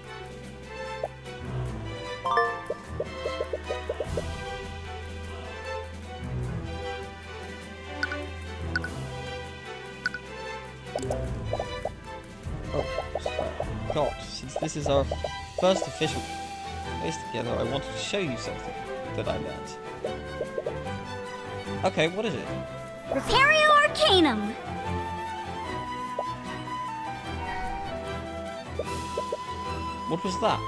God, since this is our first official place together, I wanted to show you something that I learned. Okay, what is it? Repario Arcanum! What was that?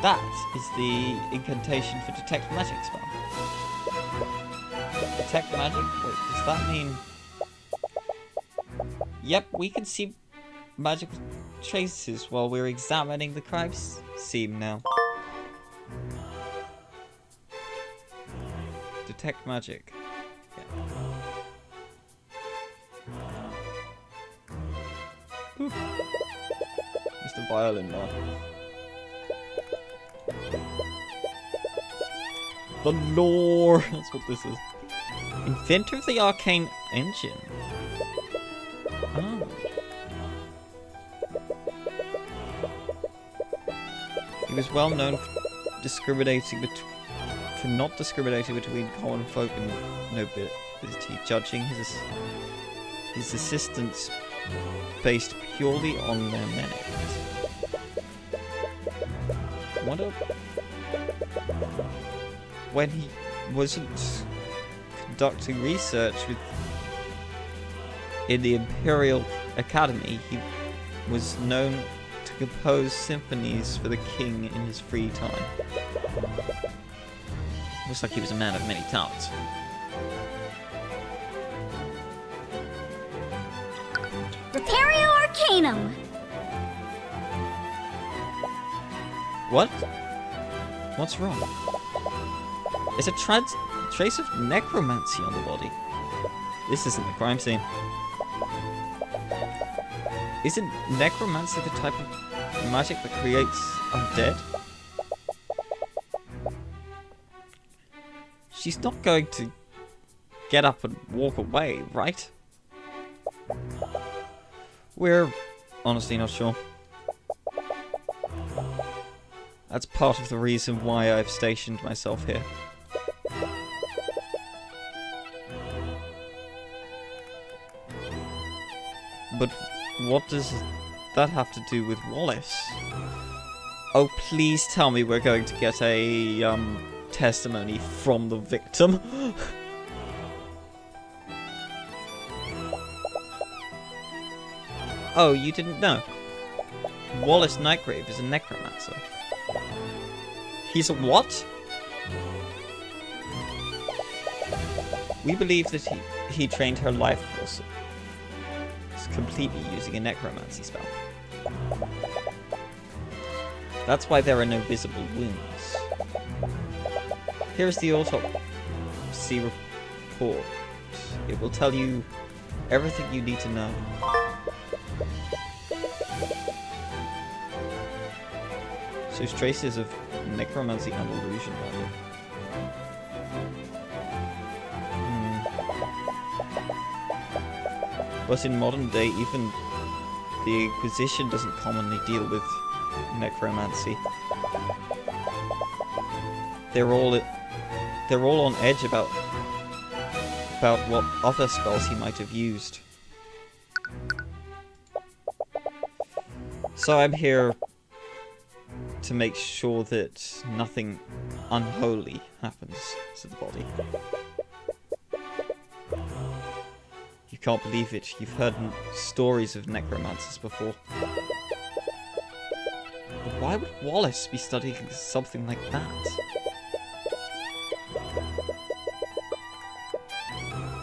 That is the incantation for detect magic spell. Detect magic? Wait, does that mean... Yep, we can see magical traces while we're examining the crime scene now. Detect magic. Yeah. Ooh. Mr. Violin Man. The lore! That's what this is. Inventor of the arcane engine. Oh. He was well known for not discriminating between common folk and nobility, judging his assistants based purely on their merit. Wonder when he wasn't conducting research in the Imperial Academy, he was known to compose symphonies for the king in his free time. Looks like he was a man of many talents. Repario Arcanum! What? What's wrong? There's a trace of necromancy on the body. This isn't the crime scene. Isn't necromancy the type of magic that creates undead? She's not going to get up and walk away, right? We're honestly not sure. That's part of the reason why I've stationed myself here. But what does that have to do with Wallace? Oh, please tell me we're going to get a, testimony from the victim. Oh, you didn't know? Wallace Nightgrave is a necromancer. He's a what? We believe that he trained her life force completely using a necromancy spell. That's why there are no visible wounds. Here's the autopsy report. It will tell you everything you need to know. Shows traces of necromancy and illusion magic. But in modern day, even the Inquisition doesn't commonly deal with necromancy. They're all on edge about what other spells he might have used. So I'm here to make sure that nothing unholy happens to the body. You can't believe it, you've heard stories of necromancers before. But why would Wallace be studying something like that?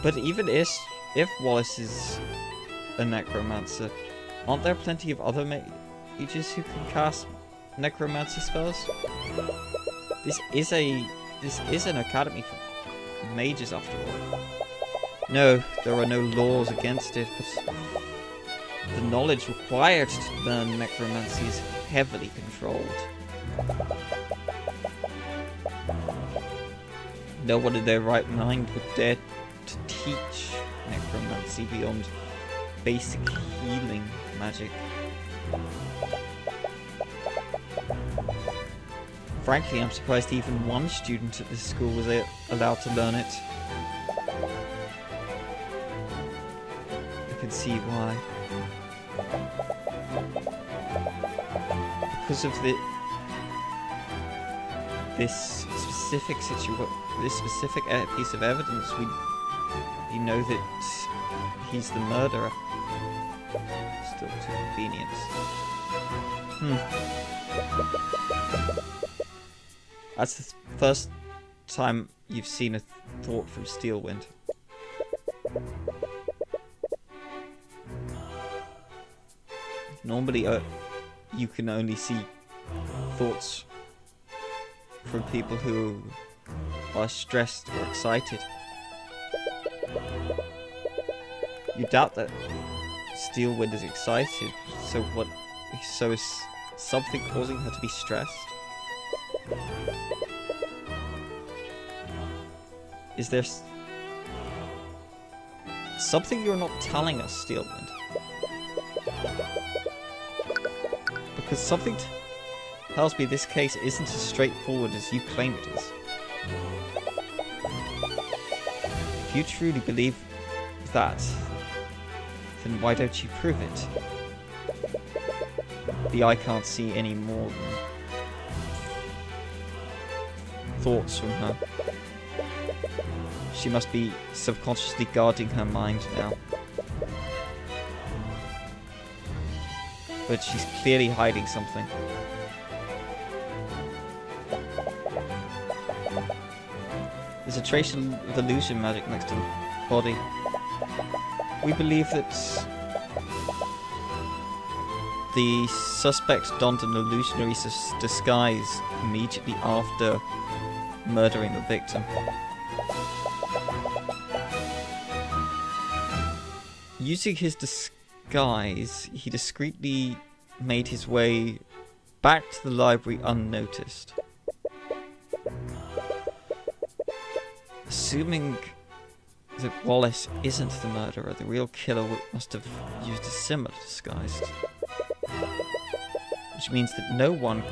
But even if Wallace is a necromancer, aren't there plenty of other mages who can cast necromancy spells? This is an academy for mages after all. No, there are no laws against it, but the knowledge required to learn necromancy is heavily controlled. No one in their right mind would dare to teach necromancy beyond basic healing magic. Frankly, I'm surprised even one student at this school was allowed to learn it. I can see why. Because of this specific piece of evidence, we know that he's the murderer. Still too convenient. That's the first time you've seen a thought from Steelwind. Normally, you can only see thoughts from people who are stressed or excited. You doubt that Steelwind is excited, so what? So is something causing her to be stressed? Is there something you're not telling us, Steelwind? Because something tells me this case isn't as straightforward as you claim it is. If you truly believe that, then why don't you prove it? The eye can't see any more than thoughts from her. She must be subconsciously guarding her mind now. But she's clearly hiding something. There's a trace of illusion magic next to the body. We believe that the suspect donned an illusionary disguise immediately after murdering the victim. Using his disguise, he discreetly made his way back to the library unnoticed. Assuming that Wallace isn't the murderer, the real killer must have used a similar disguise. Which means that no one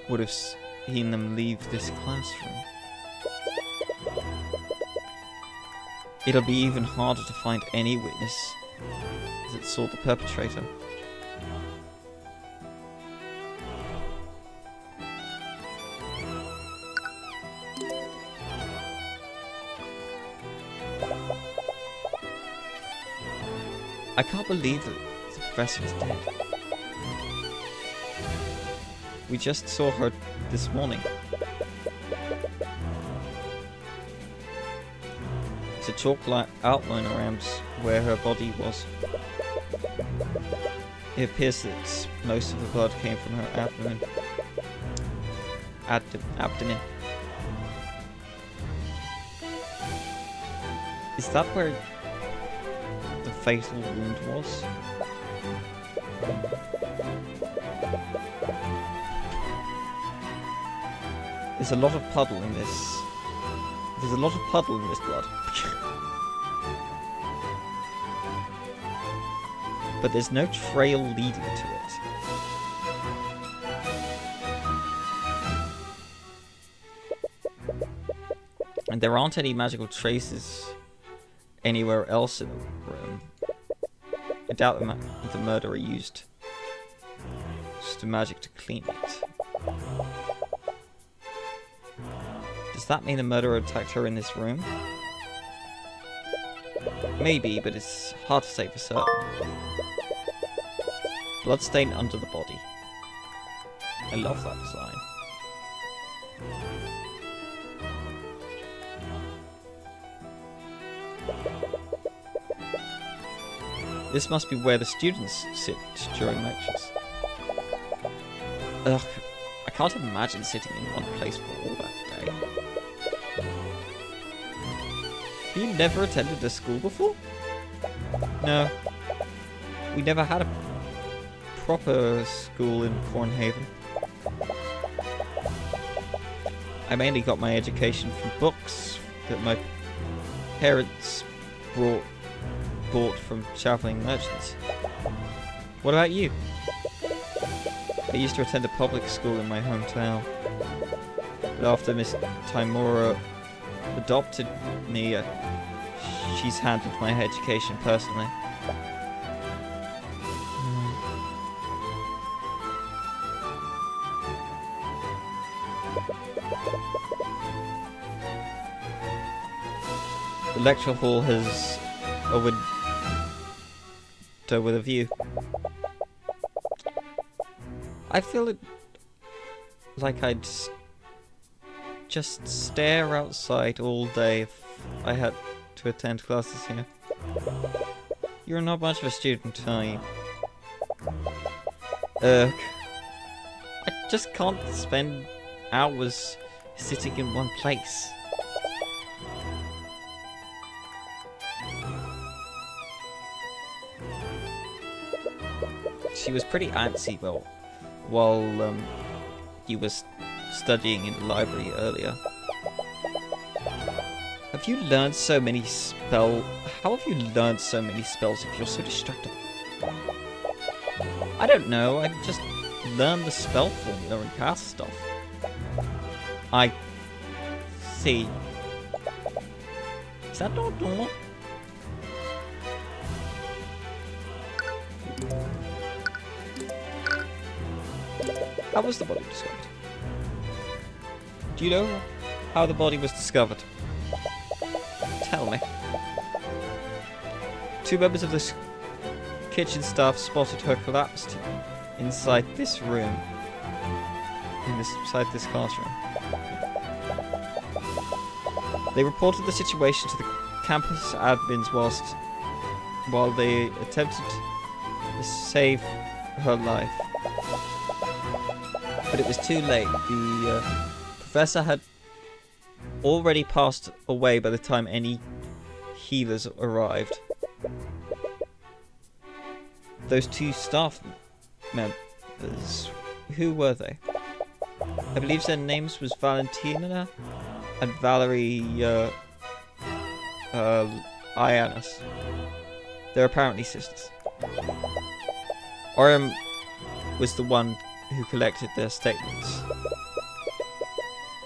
would have seen them leave this classroom. It'll be even harder to find any witness that saw the perpetrator. I can't believe that the professor is dead. We just saw her this morning. There's a chalk outline around where her body was. It appears that most of the blood came from her abdomen. Abdomen. Is that where the fatal wound was? There's a lot of puddle in this. There's a lot of puddle in this blood. But there's no trail leading to it. And there aren't any magical traces anywhere else in the room. I doubt the murderer used just magic to clean it. Does that mean the murderer attacked her in this room? Maybe, but it's hard to say for certain. Bloodstain under the body. I love that design. This must be where the students sit during lectures. Ugh, I can't imagine sitting in one place for all that day. Have you never attended a school before? No. We never had a proper school in Cornhaven. I mainly got my education from books that my parents bought from traveling merchants. What about you? I used to attend a public school in my hometown. But after Miss Timora adopted me, she's handled my education personally. The lecture hall has a window with a view. I feel like I'd just stare outside all day if I had to attend classes here. You're not much of a student, are you? Ugh. I just can't spend hours sitting in one place. She was pretty antsy while he was studying in the library earlier. Have you learned so many How have you learned so many spells if you're so distracted? I don't know, I just learned the spell formula and cast stuff. I see. Is that not normal? How was the body discovered? Do you know how the body was discovered? Tell me. 2 members of the kitchen staff spotted her collapsed inside this room. Inside this classroom. They reported the situation to the campus admins while they attempted to save her life. But it was too late. The professor had already passed away by the time any healers arrived. Those 2 staff members, who were they? I believe their names was Valentina and Valerie Iannis. They're apparently sisters. Orem was the one who collected their statements.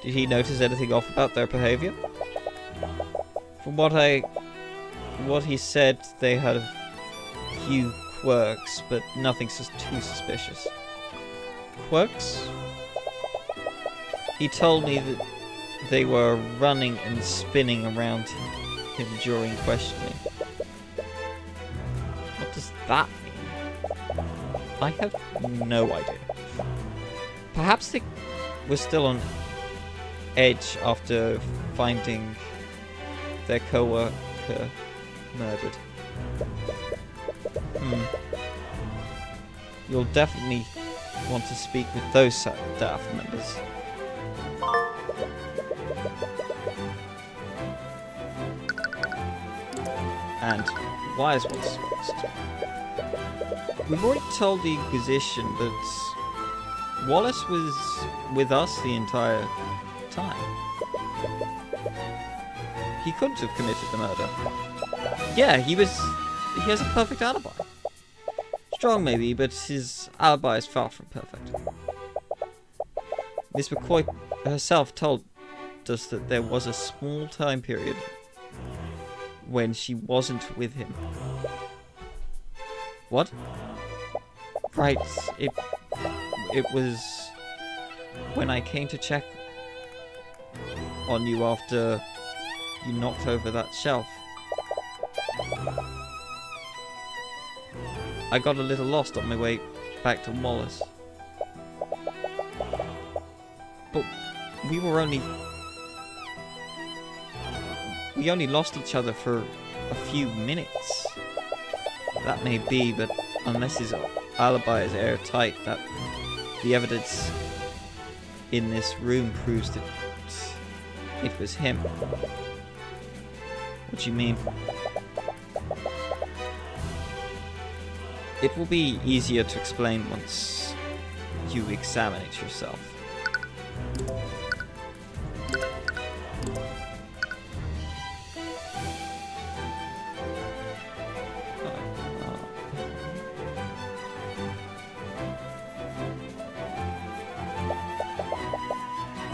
Did he notice anything off about their behavior? From what he said, they had a few quirks, but nothing too suspicious. Quirks? He told me that they were running and spinning around him during questioning. What does that mean? I have no idea. Perhaps they were still on edge after finding their co-worker murdered. You'll definitely want to speak with those staff members. And wise ones. We've already told the Inquisition that Wallace was with us the entire time. He couldn't have committed the murder. Yeah, he has a perfect alibi. Strong maybe, but his alibi is far from perfect. Miss McCoy herself told us that there was a small time period when she wasn't with him. What? Right, it was when I came to check on you after you knocked over that shelf. I got a little lost on my way back to Wallace. But we only lost each other for a few minutes. That may be, but unless his alibi is airtight, that the evidence in this room proves that it was him. What do you mean? It will be easier to explain once you examine it yourself.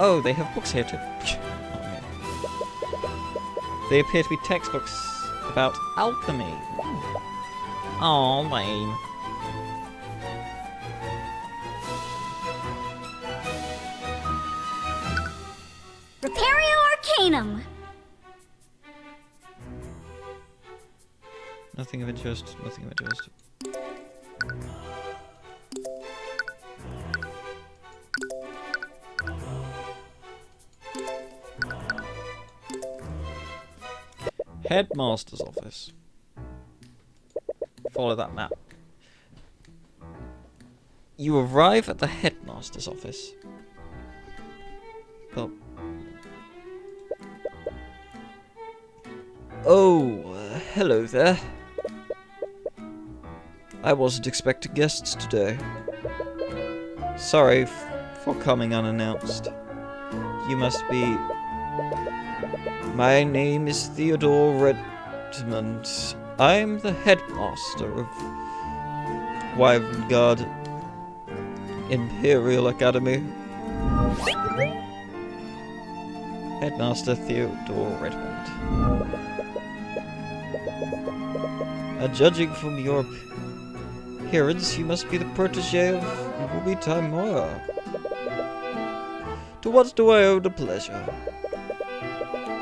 Oh, they have books here too. Oh, yeah. They appear to be textbooks about alchemy. Oh, lame. Repario Arcanum. Nothing of interest, nothing of interest. Headmaster's office. Follow that map. You arrive at the headmaster's office. Oh. Oh, hello there. I wasn't expecting guests today. Sorry for coming unannounced. You must be... My name is Theodore Redmond. I'm the headmaster of Wyvern Imperial Academy. Headmaster Theodore Redmond. Judging from your appearance, you must be the protege of Ruby Timora. To what do I owe the pleasure?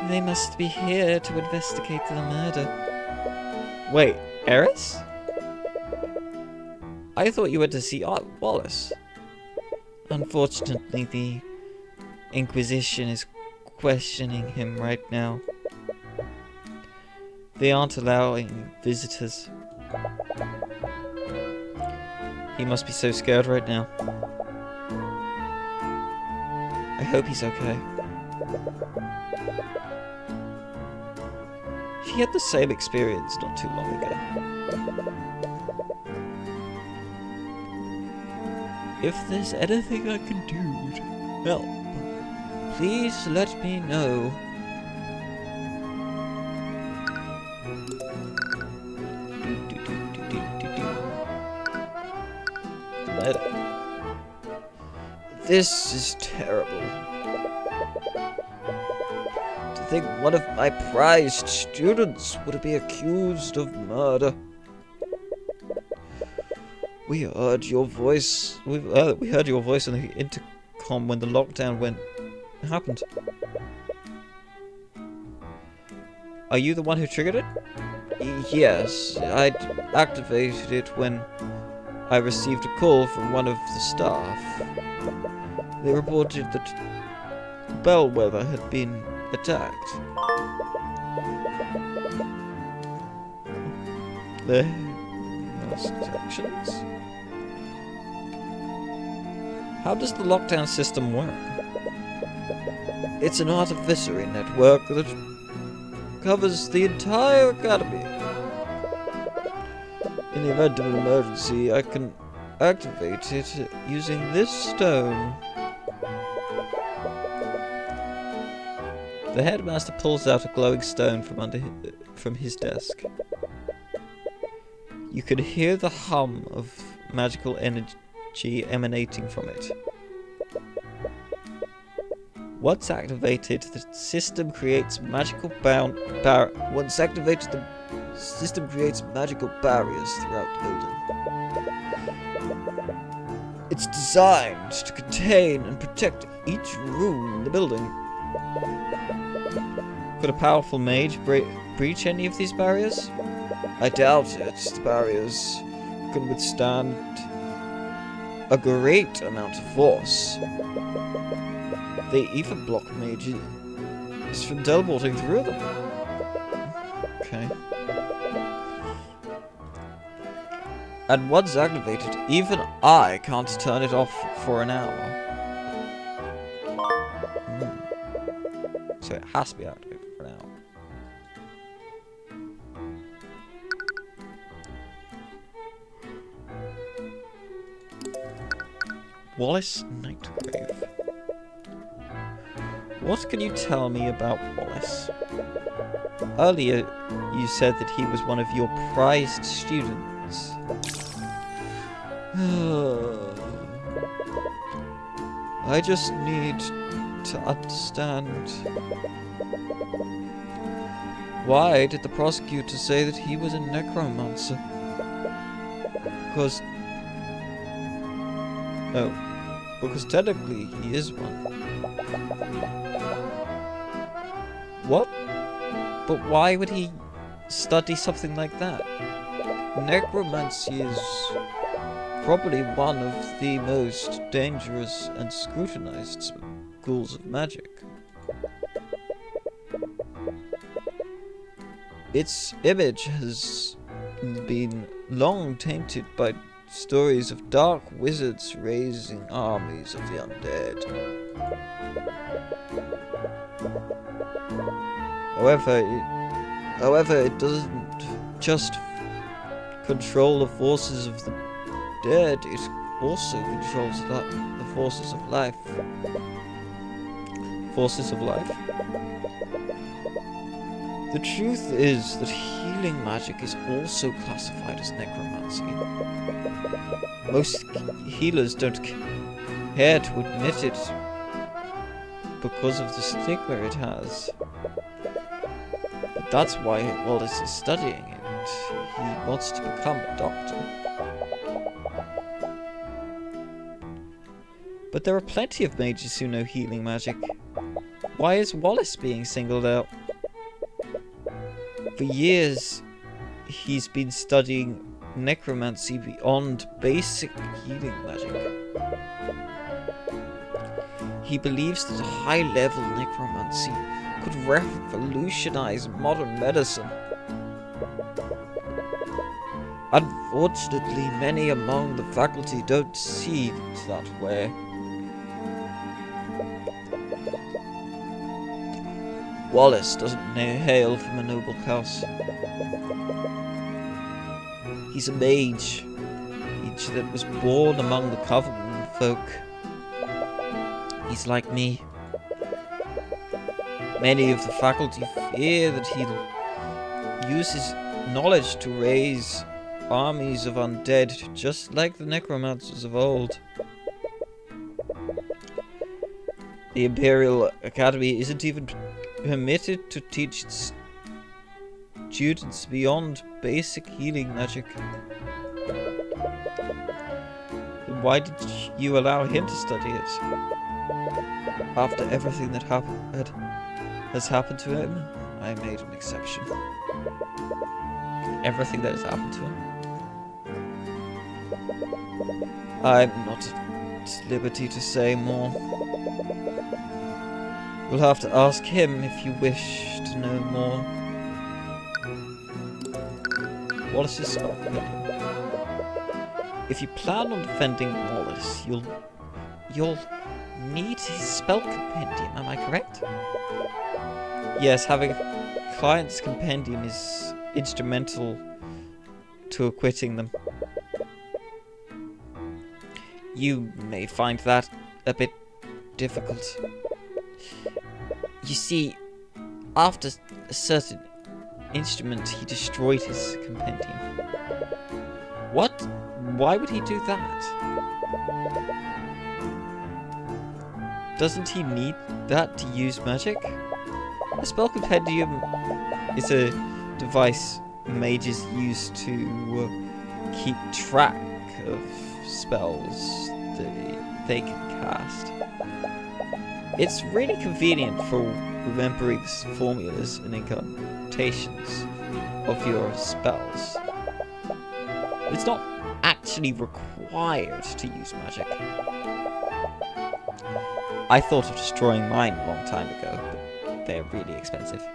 They must be here to investigate the murder. Wait, Eris? I thought you went to see Wallace. Unfortunately, the Inquisition is questioning him right now. They aren't allowing visitors. He must be so scared right now. I hope he's okay. She had the same experience not too long ago. If there's anything I can do to help, please let me know. This is terrible. To think one of my prized students would be accused of murder. We heard your voice. We heard your voice on the intercom when the lockdown happened. Are you the one who triggered it? Yes, I activated it when I received a call from one of the staff. They reported that Bellwether had been attacked. Their actions? How does the lockdown system work? It's an artificery network that covers the entire academy. In the event of an emergency, I can activate it using this stone. The headmaster pulls out a glowing stone from his desk. You can hear the hum of magical energy emanating from it. Once activated, the system creates magical barriers throughout the building. It's designed to contain and protect each room in the building. Could a powerful mage breach any of these barriers? I doubt it. The barriers can withstand a great amount of force. They even block mages from teleporting through them. Okay. And once activated, even I can't turn it off for an hour. So it has to be activated for an hour. Wallace Nightgrave. What can you tell me about Wallace? Earlier, you said that he was one of your prized students. I just need to understand. Why did the prosecutor say that he was a necromancer? Because technically he is one. What? But why would he study something like that? Necromancy is probably one of the most dangerous and scrutinized schools of magic. its image has been long tainted by stories of dark wizards raising armies of the undead. However, it doesn't just control the forces of the dead, it also controls the forces of life. Forces of life? The truth is that healing magic is also classified as necromancy. Most healers don't care to admit it because of the stigma it has. But that's why Wallace is studying it. He wants to become a doctor. But there are plenty of mages who know healing magic. Why is Wallace being singled out? For years, he's been studying necromancy beyond basic healing magic. He believes that high-level necromancy could revolutionize modern medicine. Unfortunately, many among the faculty don't see it that way. Wallace doesn't hail from a noble house. He's a mage that was born among the common folk. He's like me. Many of the faculty fear that he'll use his knowledge to raise armies of undead, just like the necromancers of old. The Imperial Academy isn't even permitted to teach its students beyond basic healing magic. Then why did you allow him to study it? After everything that has happened to him, I made an exception. Everything that has happened to him? I'm not at liberty to say more. You'll have to ask him if you wish to know more. Wallace's spell compendium. If you plan on defending Wallace, you'll need his spell compendium, am I correct? Yes, having a client's compendium is instrumental to acquitting them. You may find that a bit difficult. You see, after a certain instrument, he destroyed his compendium. What? Why would he do that? Doesn't he need that to use magic? A spell compendium is a device mages use to keep track of spells that they can cast. It's really convenient for remembering formulas and incantations of your spells. But it's not actually required to use magic. I thought of destroying mine a long time ago, but they're really expensive.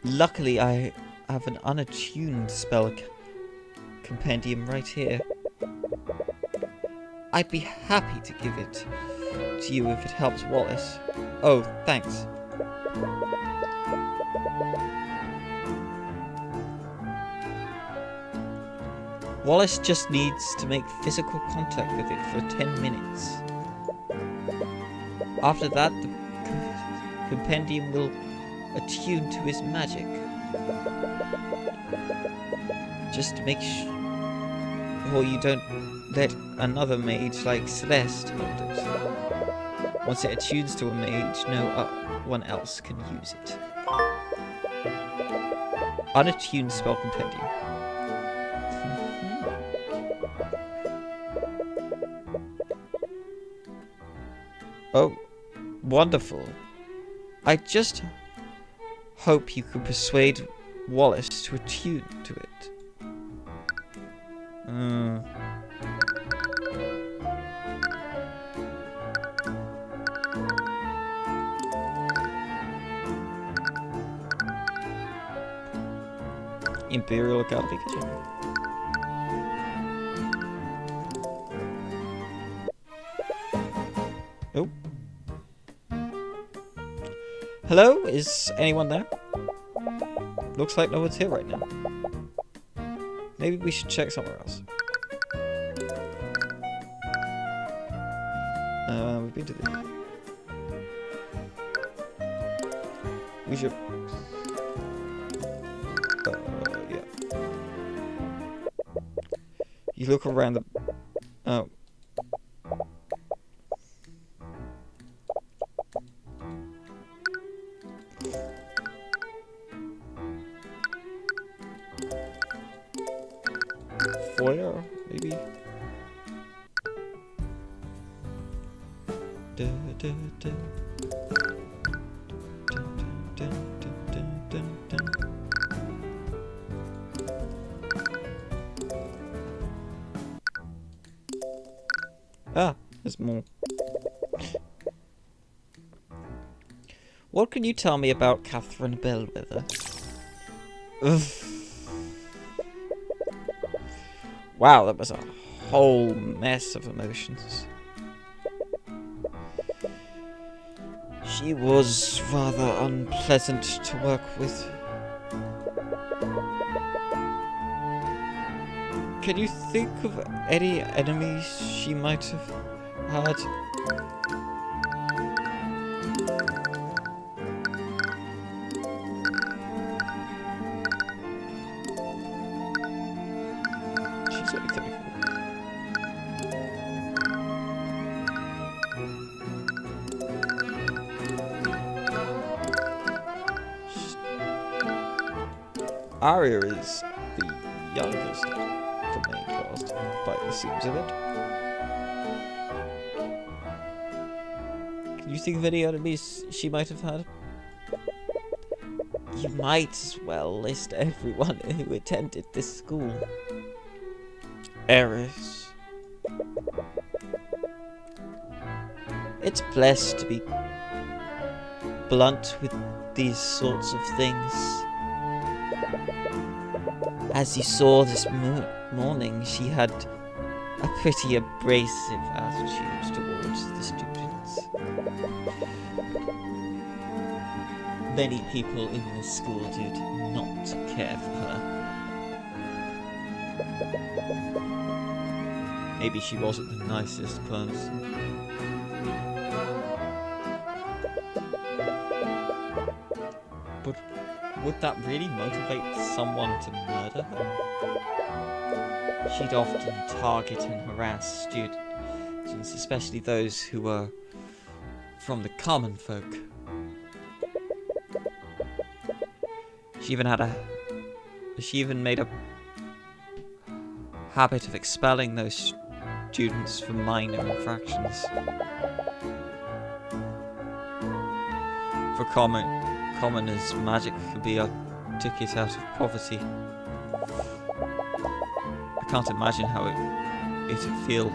Luckily, I have an unattuned spell compendium right here. I'd be happy to give it to you if it helps Wallace. Oh, thanks. Wallace just needs to make physical contact with it for 10 minutes. After that, the compendium will attune to his magic. Just to make sure you don't let another mage like Celeste hold it. Once it attunes to a mage, no one else can use it. Unattuned spell compendium. Oh, wonderful. I just hope you can persuade Wallace to attune to it. Imperial Academy kitchen. Oh. Hello? Is anyone there? Looks like no one's here right now. Maybe we should check somewhere else. We've been to the... We should... yeah. You look around the... Oh. Foyer, maybe? Da, da, da. Dun, dun, dun, dun, dun, dun. Ah, there's more. What can you tell me about Catherine Bellwether? Ugh. Wow, that was a whole mess of emotions. She was rather unpleasant to work with. Can you think of any enemies she might have had? She's only 34. Arya is the youngest of the main cast, by the seams of it. Can you think of any enemies she might have had? You might as well list everyone who attended this school. Eris. It's blessed to be blunt with these sorts of things. As you saw this morning, she had a pretty abrasive attitude towards the students. Many people in this school did not care for her. Maybe she wasn't the nicest person. But would that really motivate someone to murder her? She'd often target and harass students, especially those who were from the common folk. She even made a habit of expelling those students for minor infractions. For commoners, magic could be a ticket out of poverty. I can't imagine how it would feel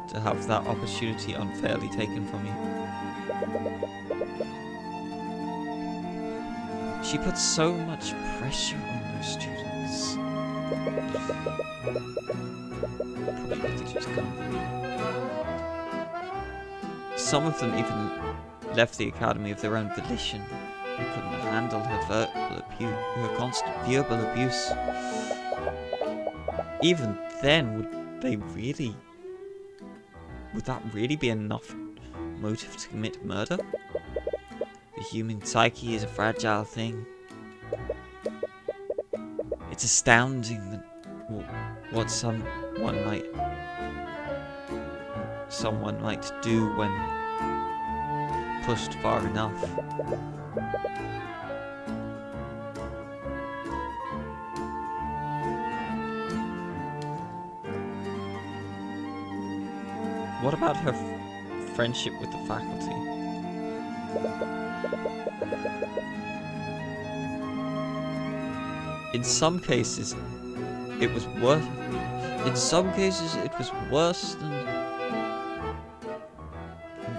to have that opportunity unfairly taken from you. She put so much pressure on those students. Probably what they just can't believe. Some of them even left the academy of their own volition. They couldn't handle her constant verbal abuse. Even then, would that really be enough motive to commit murder? The human psyche is a fragile thing. It's astounding that what someone might do when pushed far enough. What about her friendship with the faculty? In some cases, it was worse. In some cases, it was worse than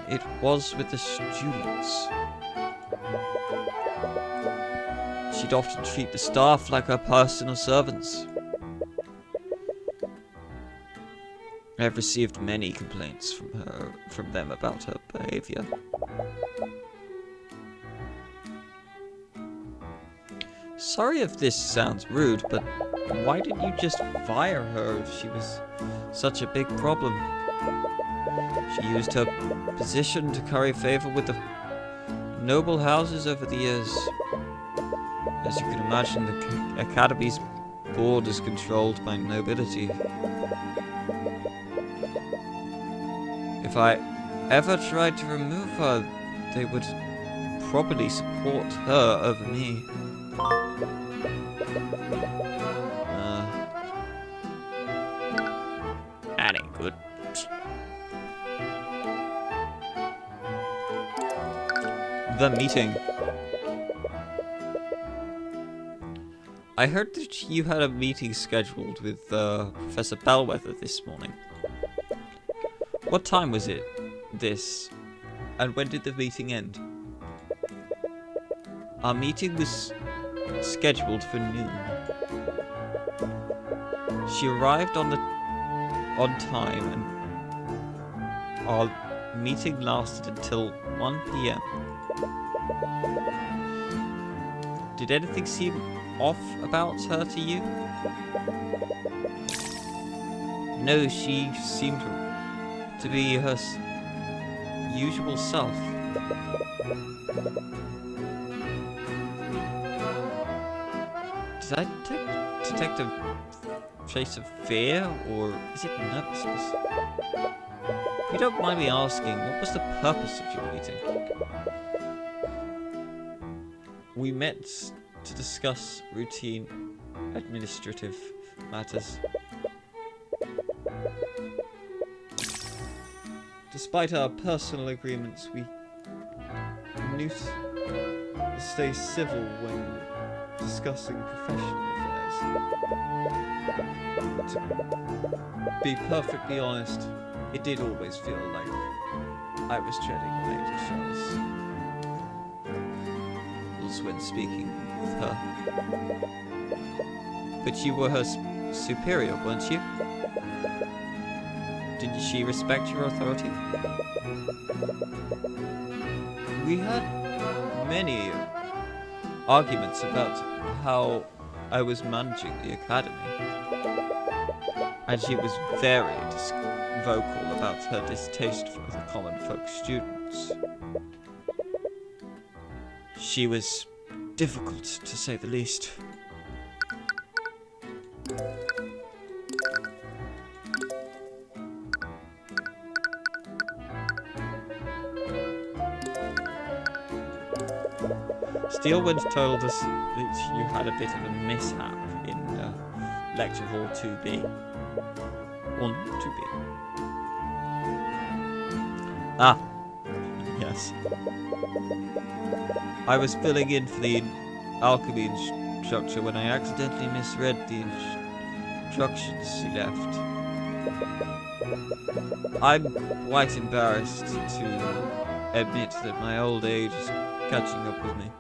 it was with the students. she'd often treat the staff like her personal servants. I've received many complaints from them about her behavior. Sorry if this sounds rude, but why didn't you just fire her if she was such a big problem? She used her position to curry favor with the noble houses over the years. As you can imagine, the Academy's board is controlled by nobility. If I ever tried to remove her, they would probably support her over me. That ain't good. The meeting. I heard that you had a meeting scheduled with Professor Bellwether this morning. What time was it? And when did the meeting end? Our meeting was scheduled for noon. She arrived on time, and our meeting lasted until 1 p.m. Did anything seem off about her to you? No, she seemed to be her usual self. Did I detect a trace of fear, or is it nervousness? If you don't mind me asking, what was the purpose of your meeting? We met to discuss routine administrative matters. Despite our personal agreements, we knew to stay civil when discussing professional affairs. To be perfectly honest, it did always feel like I was treading on eggshells when speaking with her. But you were her superior, weren't you? Did she respect your authority? We had many arguments about how I was managing the academy, and she was very vocal about her distaste for the common folk students. She was difficult, to say the least. Steelwind told us that you had a bit of a mishap in Lecture Hall 2B. Or not 2B. Ah, yes. I was filling in for the alchemy instructor when I accidentally misread the instructions she left. I'm quite embarrassed to admit that my old age is catching up with me.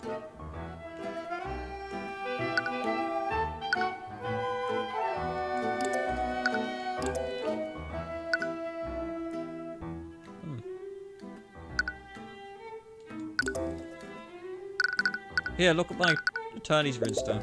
Here, look at my attorney's runestone.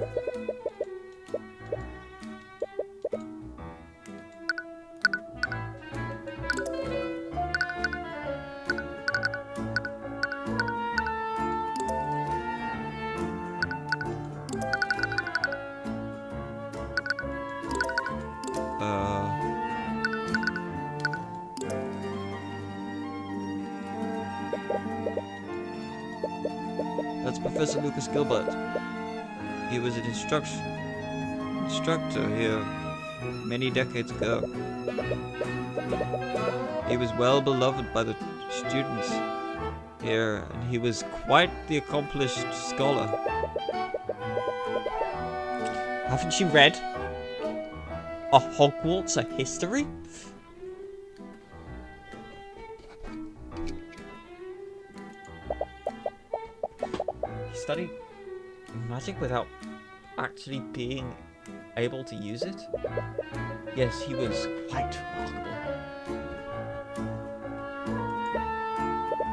That's Professor Lucas Gilbert. He was an instructor here many decades ago. He was well beloved by the students here, and he was quite the accomplished scholar. Haven't you read A Hogwarts, A History? Study magic without actually being able to use it? Yes, he was quite remarkable.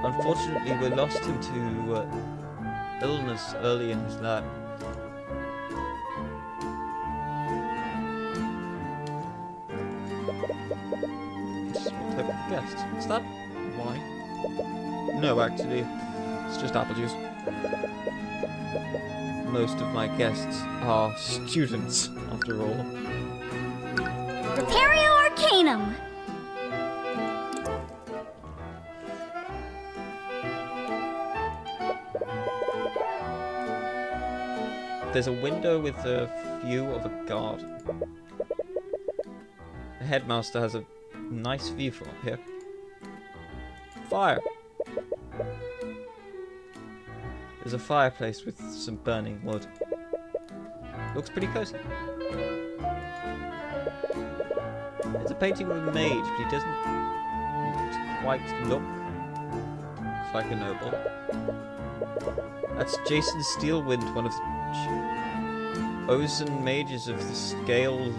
Unfortunately, we lost him to illness early in his life. Small type of guest. Is that wine? No, actually, it's just apple juice. Most of my guests are students, after all. Repario Arcanum. There's a window with a view of a garden. The headmaster has a nice view from up here. Fire! There's a fireplace with some burning wood. Looks pretty cozy. It's a painting of a mage, but he doesn't quite look like a noble. That's Jason Steelwind, one of the Ozen mages of the Scaled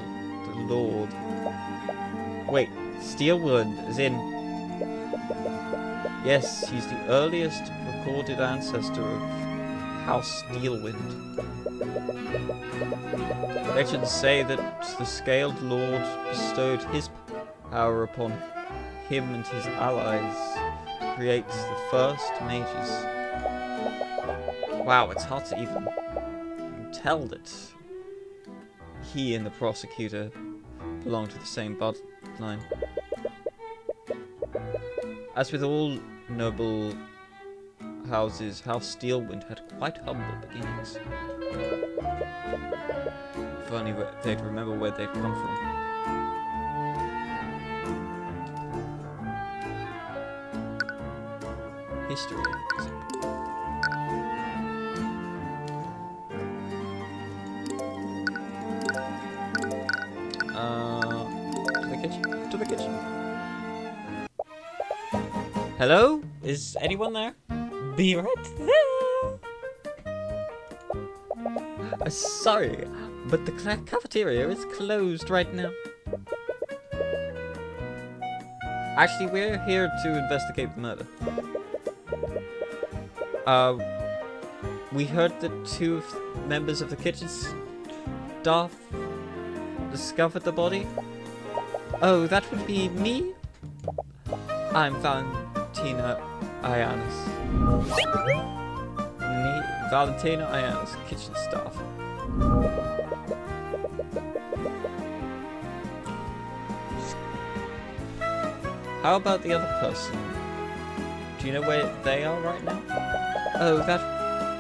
Lord. Wait, Steelwind, as in... Yes, he's the earliest recorded ancestor of House Steelwind. Legends say that the Scaled Lord bestowed his power upon him and his allies to create the first mages. Wow, it's hard to even tell that he and the prosecutor belong to the same bloodline. As with all noble houses, House Steelwind had quite humble beginnings. If only they'd remember where they'd come from. History. To the kitchen. Hello? Is anyone there? Be right there. Sorry, but the cafeteria is closed right now. Actually, we're here to investigate the murder. We heard that two members of the kitchen staff discovered the body. Oh, that would be me? I'm Valentina Ianus. Valentina Ianus, kitchen staff. How about the other person? Do you know where they are right now? Oh, that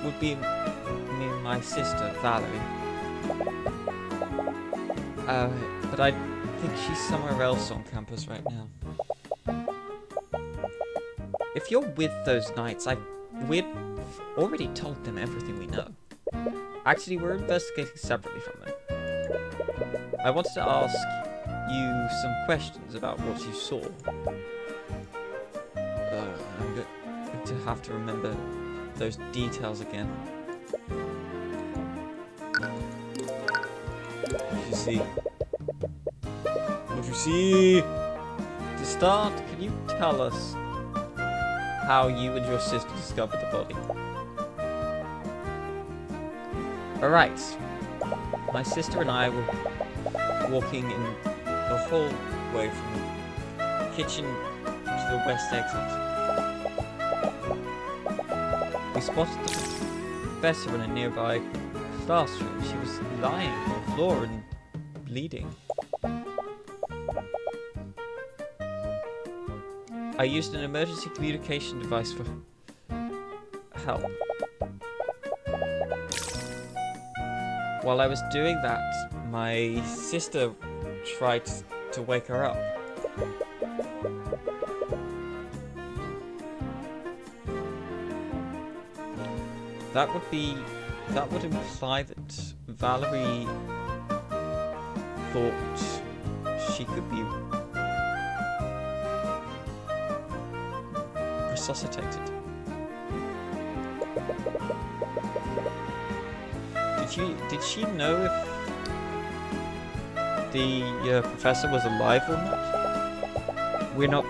would be me and my sister, Valerie. But I think she's somewhere else on campus right now. If you're with those knights, we'd already told them everything we know. Actually, we're investigating separately from them. I wanted to ask you some questions about what you saw. I'm going to have to remember those details again. What you see? What you see? To start, can you tell us how you and your sister discovered the body? Alright. My sister and I were walking in the hallway from the kitchen to the west exit. We spotted the professor in a nearby classroom. She was lying on the floor and bleeding. I used an emergency communication device for help. While I was doing that, my sister tried to wake her up. That would imply that Valerie thought she could be resuscitated. Did she know if the professor was alive or not? We're not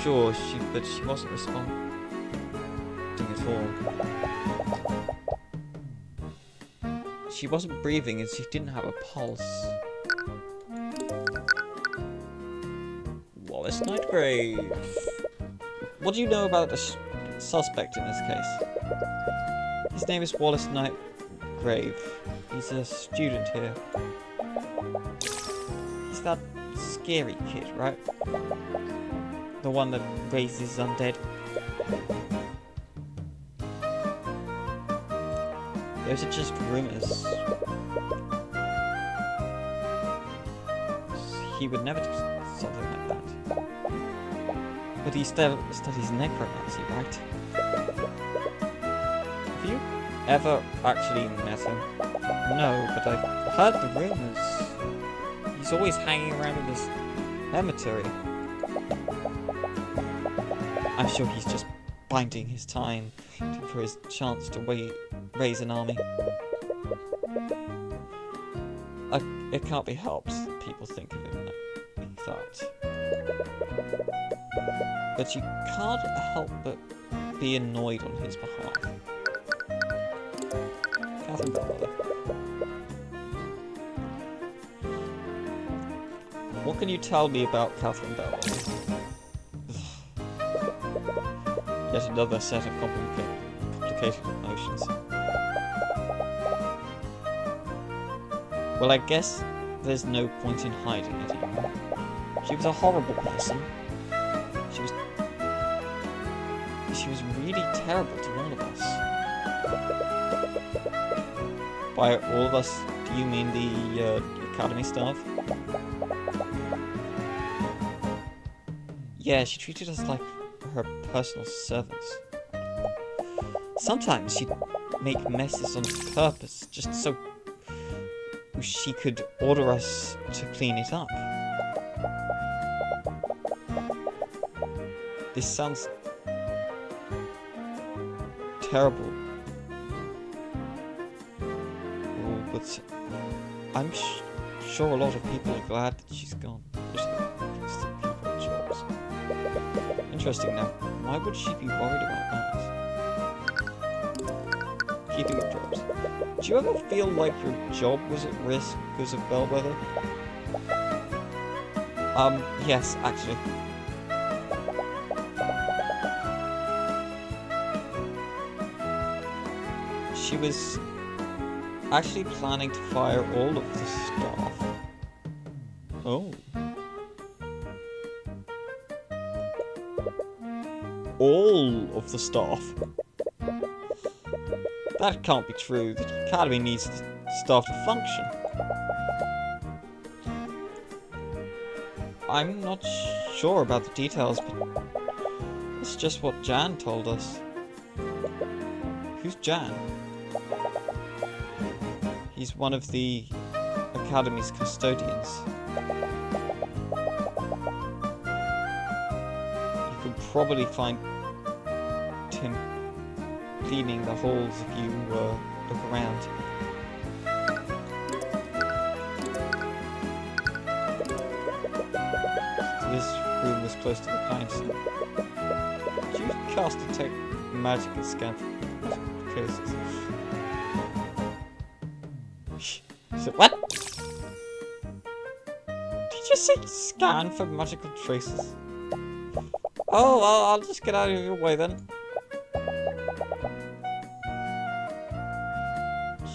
sure. But she wasn't responding at all. She wasn't breathing, and she didn't have a pulse. Wallace Nightgrave. What do you know about the suspect in this case? His name is Wallace Nightgrave. He's a student here. He's that scary kid, right? The one that raises undead. Those are just rumors. He would never do something like that. But he studies necromancy, right? Have you ever actually met him? No, but I've heard the rumors. He's always hanging around in this cemetery. I'm sure he's just biding his time for his chance to raise an army. It can't be helped that people think of him like that. But you can't help but be annoyed on his behalf. Catherine Bellwether. What can you tell me about Catherine Bellwether? Yet another set of complicated emotions. Well, I guess there's no point in hiding it anymore. She was a horrible person. She was really terrible to all of us. By all of us, do you mean the academy staff? Yeah, she treated us like her personal servants. Sometimes she'd make messes on purpose, just so she could order us to clean it up. This sounds terrible. Oh, but I'm sure a lot of people are glad that she's gone. Just to keep her jobs. Interesting now. Why would she be worried about that? Keeping her jobs. Do you ever feel like your job was at risk because of Bellwether? Yes, actually. She was actually planning to fire all of the staff. Oh. All of the staff? That can't be true. The academy needs the staff to function. I'm not sure about the details, but it's just what Jan told us. Who's Jan? He's one of the academy's custodians. You could probably find him cleaning the halls if you look around. So this room was close to the crime scene. Did you cast detect magic and scan for cases? So what? Did you say scan for magical traces? Oh, well, I'll just get out of your way then.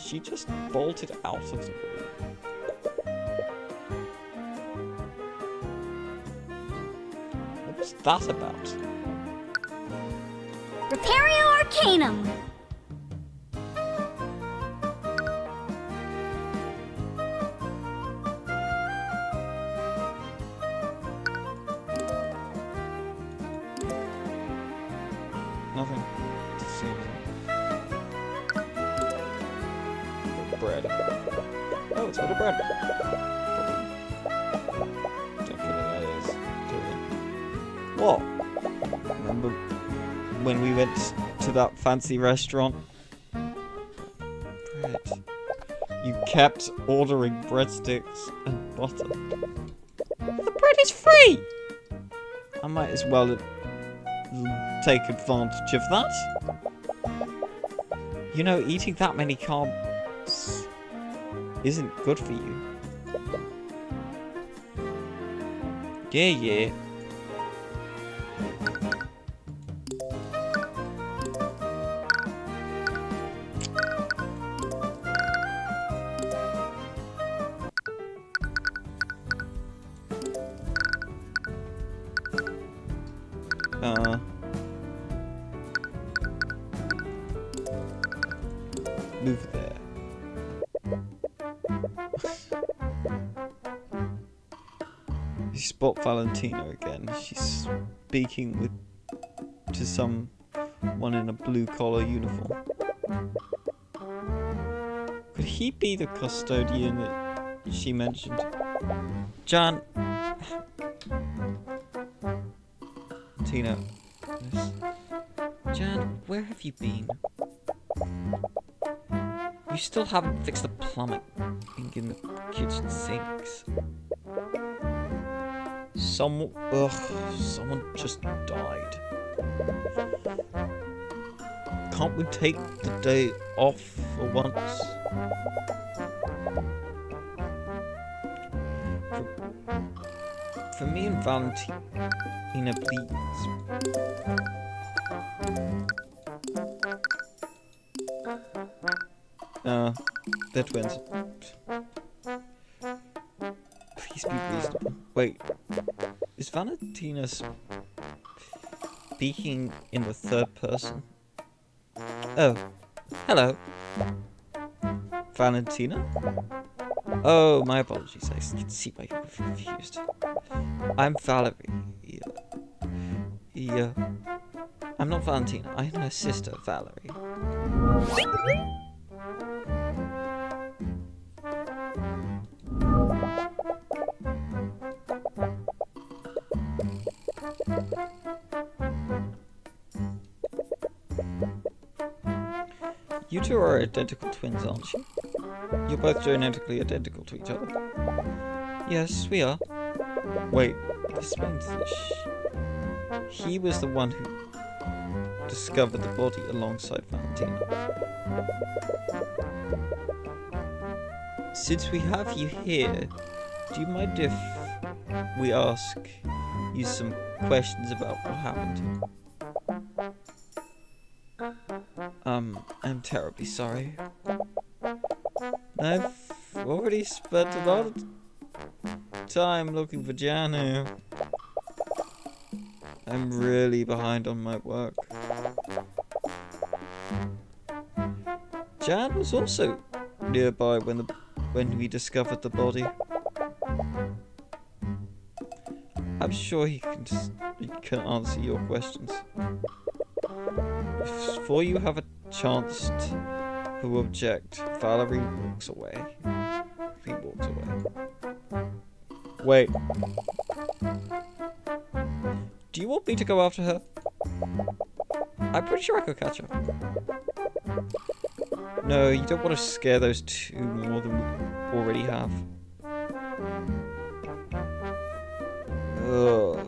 She just bolted out of the room. What was that about? Repario Arcanum. Nothing to see with bread. Oh, it's for the bread. Don't kill any ideas. What? Remember when we went to that fancy restaurant? Bread. bread. You kept ordering breadsticks and butter. The bread is free! I might as well take advantage of that. You know, eating that many carbs isn't good for you. Yeah. Move there. You spot Valentina again. She's speaking to someone in a blue-collar uniform. Could he be the custodian that she mentioned? Jan. Tina. Yes. Jan, where have you been? You still haven't fixed the plumbing in the kitchen sinks. Someone just died. Can't we take the day off for once? For me and Valentina, please. They're twins. Please be reasonable. Wait, is Valentina speaking in the third person? Oh, hello. Valentina? Oh, my apologies. I can see why you're confused. I'm Valerie. Yeah. I'm not Valentina. I'm her sister, Valerie. You two are identical twins, aren't you? You're both genetically identical to each other. Yes, we are. Wait, it explains this. He was the one who discovered the body alongside Valentina. Since we have you here, do you mind if we ask you some questions about what happened? I'm terribly sorry. I've already spent a lot of time looking for Jan here. I'm really behind on my work. Jan was also nearby when we discovered the body. I'm sure he can answer your questions. Before you have a chance to object, Valerie walks away. He walks away. Wait. Do you want me to go after her? I'm pretty sure I could catch her. No, you don't want to scare those two more than we already have. Ugh.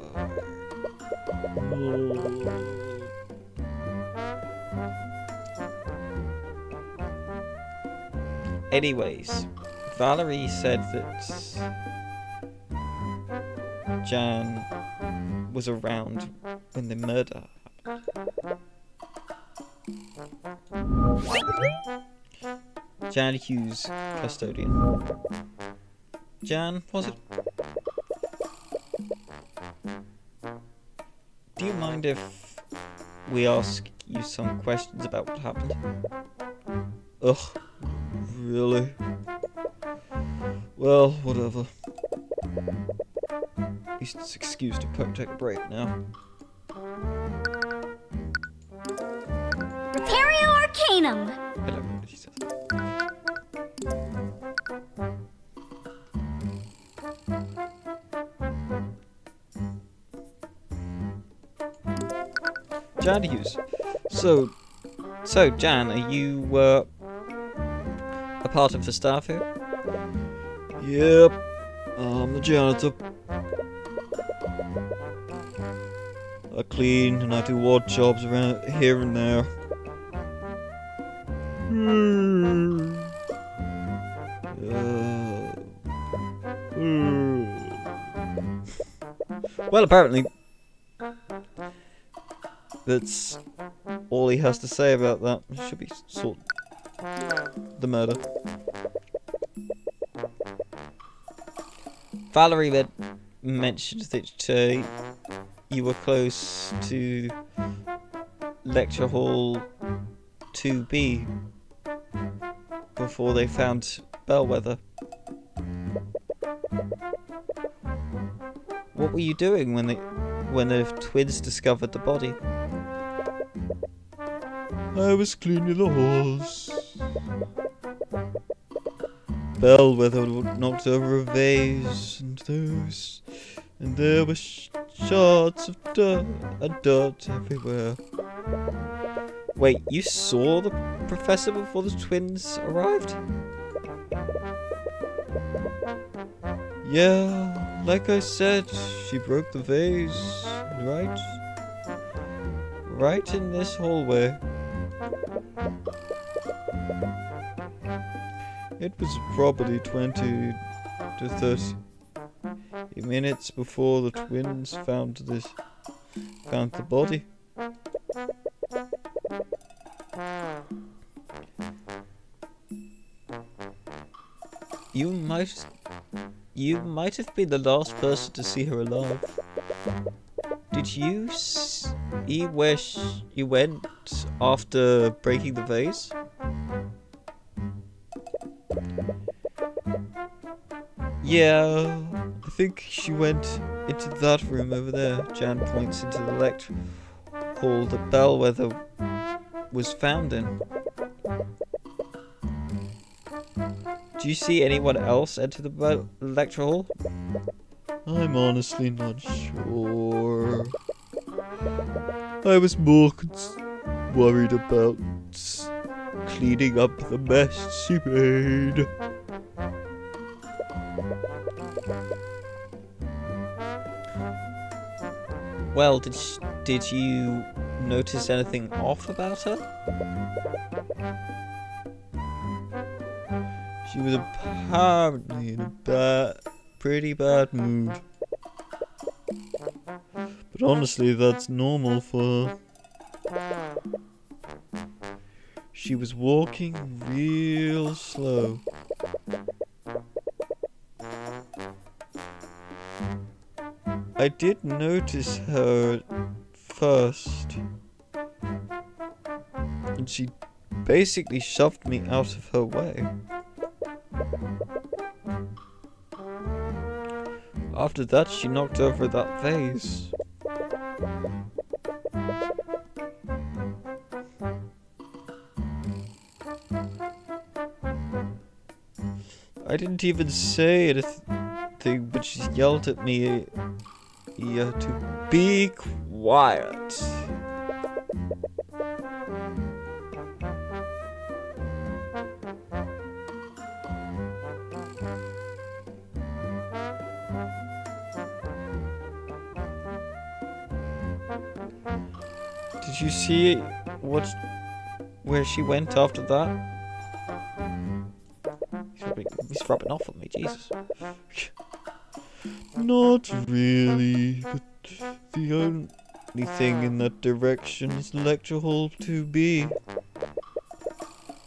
Anyways, Valerie said that Jan was around when the murder happened. Jan Hughes, custodian. Jan, was it? Do you mind if we ask you some questions about what happened? Ugh, really? Well, whatever. At least it's an excuse to take a break now. Repario Arcanum! I don't know what she says. Jan Hughes. So Jan, are you a part of the staff here? Yep, I'm the janitor. I clean and I do odd jobs around here and there. Well, apparently that's all he has to say about that. Should be sort the murder. Valerie mentioned that you were close to Lecture Hall 2B before they found Bellwether. What were you doing when the twins discovered the body? I was cleaning the halls. Bellwether knocked over a vase, and there were shards of dirt everywhere. Wait, you saw the professor before the twins arrived? Yeah, like I said, she broke the vase, right in this hallway. It was probably 20 to 30 minutes before the twins found the body. You might have been the last person to see her alive. Did you see where she went after breaking the vase? Yeah, I think she went into that room over there. Jan points into the lecture hall that Bellwether was found in. Do you see anyone else enter the lecture hall? I'm honestly not sure. I was more worried about cleaning up the mess she made. Well, did you notice anything off about her? She was apparently in a pretty bad mood. But honestly, that's normal for her. She was walking real slow. I did notice her first, and she basically shoved me out of her way. After that, she knocked over that vase. I didn't even say anything, but she yelled at me to be quiet. Did you see where she went after that? He's rubbing off on me, Jesus. Not really, but the only thing in that direction is Lecture Hall 2B.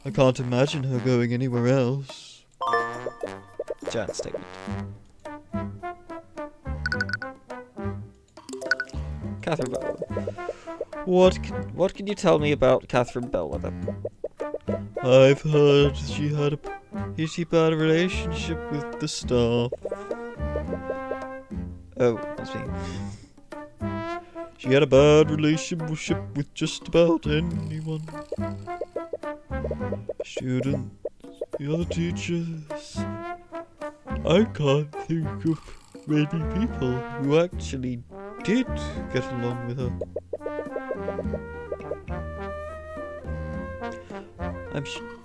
I can't imagine her going anywhere else. Jan's statement. Catherine Bellwether. What can you tell me about Catherine Bellwether? I've heard she had a pretty bad relationship with the staff. Oh, that's me. She had a bad relationship with just about anyone. Students, the other teachers. I can't think of many people who actually did get along with her.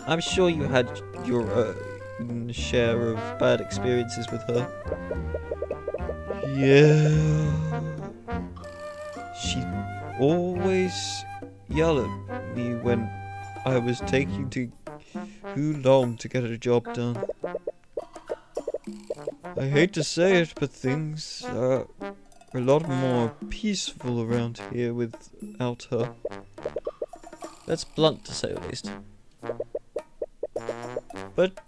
I'm sure you had your share of bad experiences with her. Yeah. She'd always yell at me when I was taking too long to get a job done. I hate to say it, but things are a lot more peaceful around here without her. That's blunt to say the least. But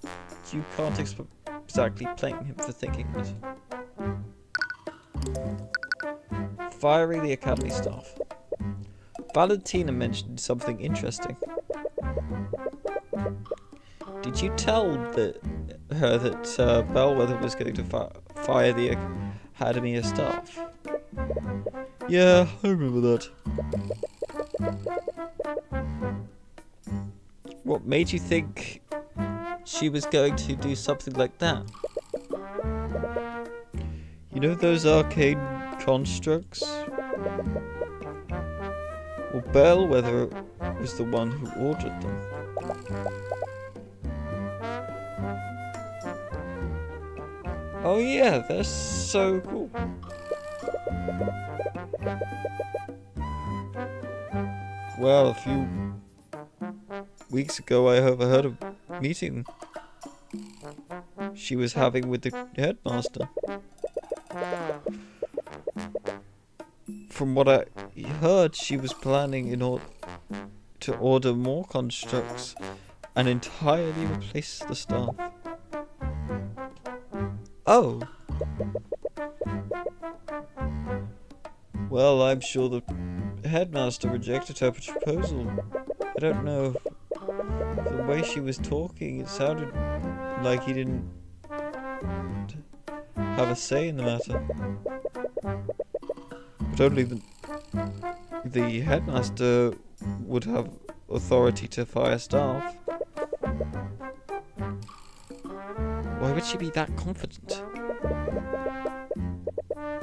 you can't exactly blame him for thinking that. Firing the academy staff. Valentina mentioned something interesting. Did you tell her that Bellwether was going to fire the academy staff? Yeah, I remember that. What made you think she was going to do something like that? You know those arcane constructs? Well, Bellwether was the one who ordered them. Oh yeah, they're so cool. Well, a few weeks ago I overheard a meeting she was having with the headmaster. From what I heard, she was planning to order more constructs and entirely replace the staff. Oh. Well, I'm sure the headmaster rejected her proposal. I don't know. The way she was talking, it sounded like he didn't have a say in the matter. But only the headmaster would have authority to fire staff. Why would she be that confident?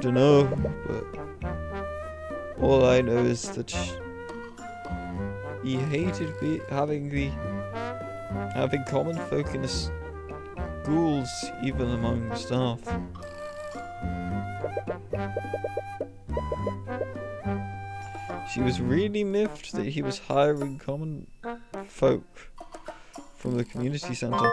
Dunno, but all I know is that he hated having common folk in the schools, even among the staff. She was really miffed that he was hiring common folk from the community centre.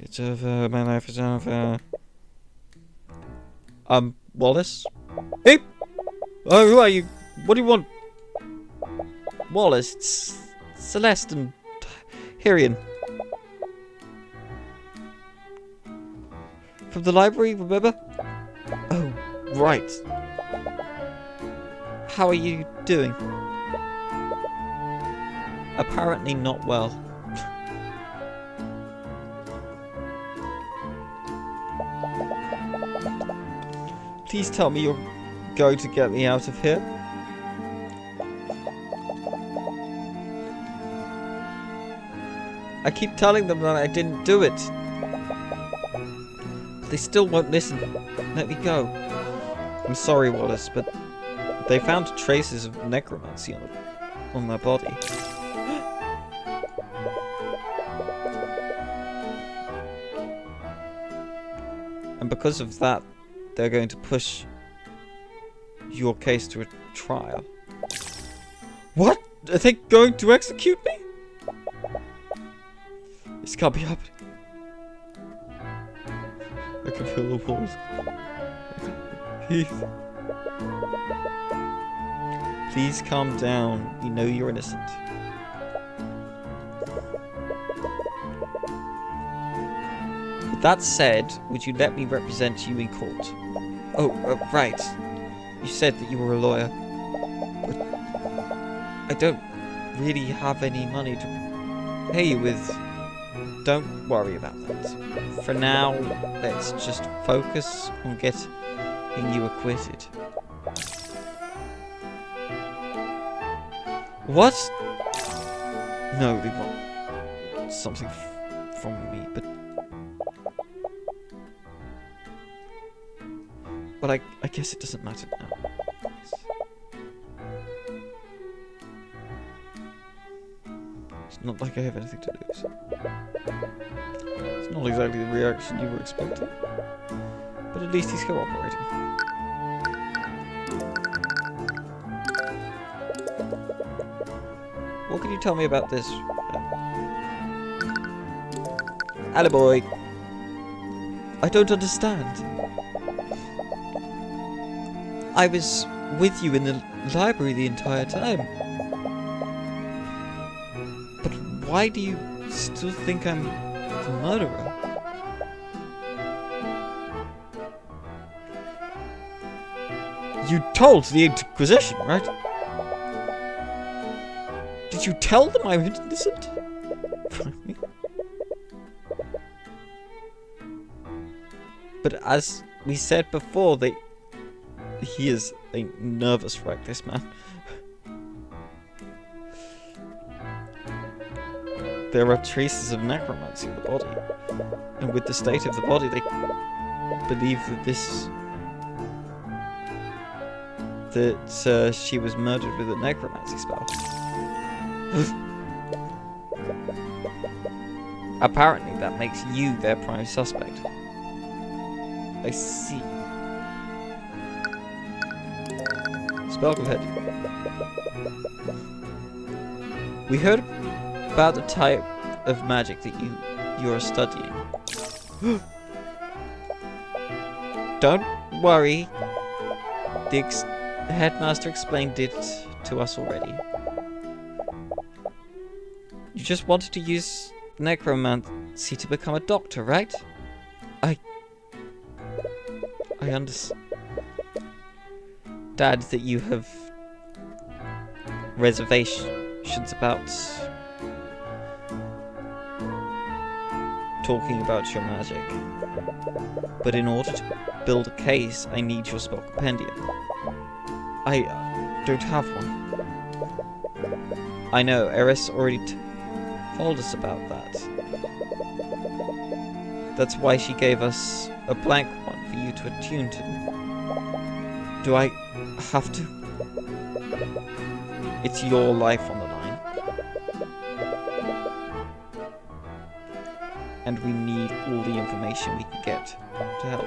It's over, my life is over. Wallace? Hey! Oh, who are you? What do you want? Wallace, it's Celeste and Tyrion. From the library, remember? Oh, right. How are you doing? Apparently not well. Please tell me you're going to get me out of here. I keep telling them that I didn't do it. But they still won't listen. Let me go. I'm sorry, Wallace, but they found traces of necromancy on my body. And because of that, they're going to push your case to a trial. What? Are they going to execute me? This can't be happening. I can feel the walls. Please calm down. We know you're innocent. With that said, would you let me represent you in court? Oh, right. You said that you were a lawyer. But I don't really have any money to pay you with. don't worry about that. For now, let's just focus on getting you acquitted. What? No, they want something from me, but... But I guess it doesn't matter now. It's not like I have anything to lose. It's not exactly the reaction you were expecting. But at least he's cooperating. What can you tell me about this? Attaboy! I don't understand. I was with you in the library the entire time. But why do you still think I'm the murderer? You told the Inquisition, right? Did you tell them I'm innocent? But as we said before, he is a nervous wreck, this man. There are traces of necromancy in the body. And with the state of the body, they believe that she was murdered with a necromancy spell. Apparently that makes you their prime suspect. I see. Spell compendium. We heard about the type of magic that you are studying. Don't worry. The headmaster explained it to us already. You just wanted to use necromancy to become a doctor, right? I understand that you have reservations about talking about your magic. But in order to build a case, I need your spell compendium. I don't have one. I know, Eris already told us about that. That's why she gave us a blank one for you to attune to. Do I have to? It's your life on the line. And we need all the information we can get to help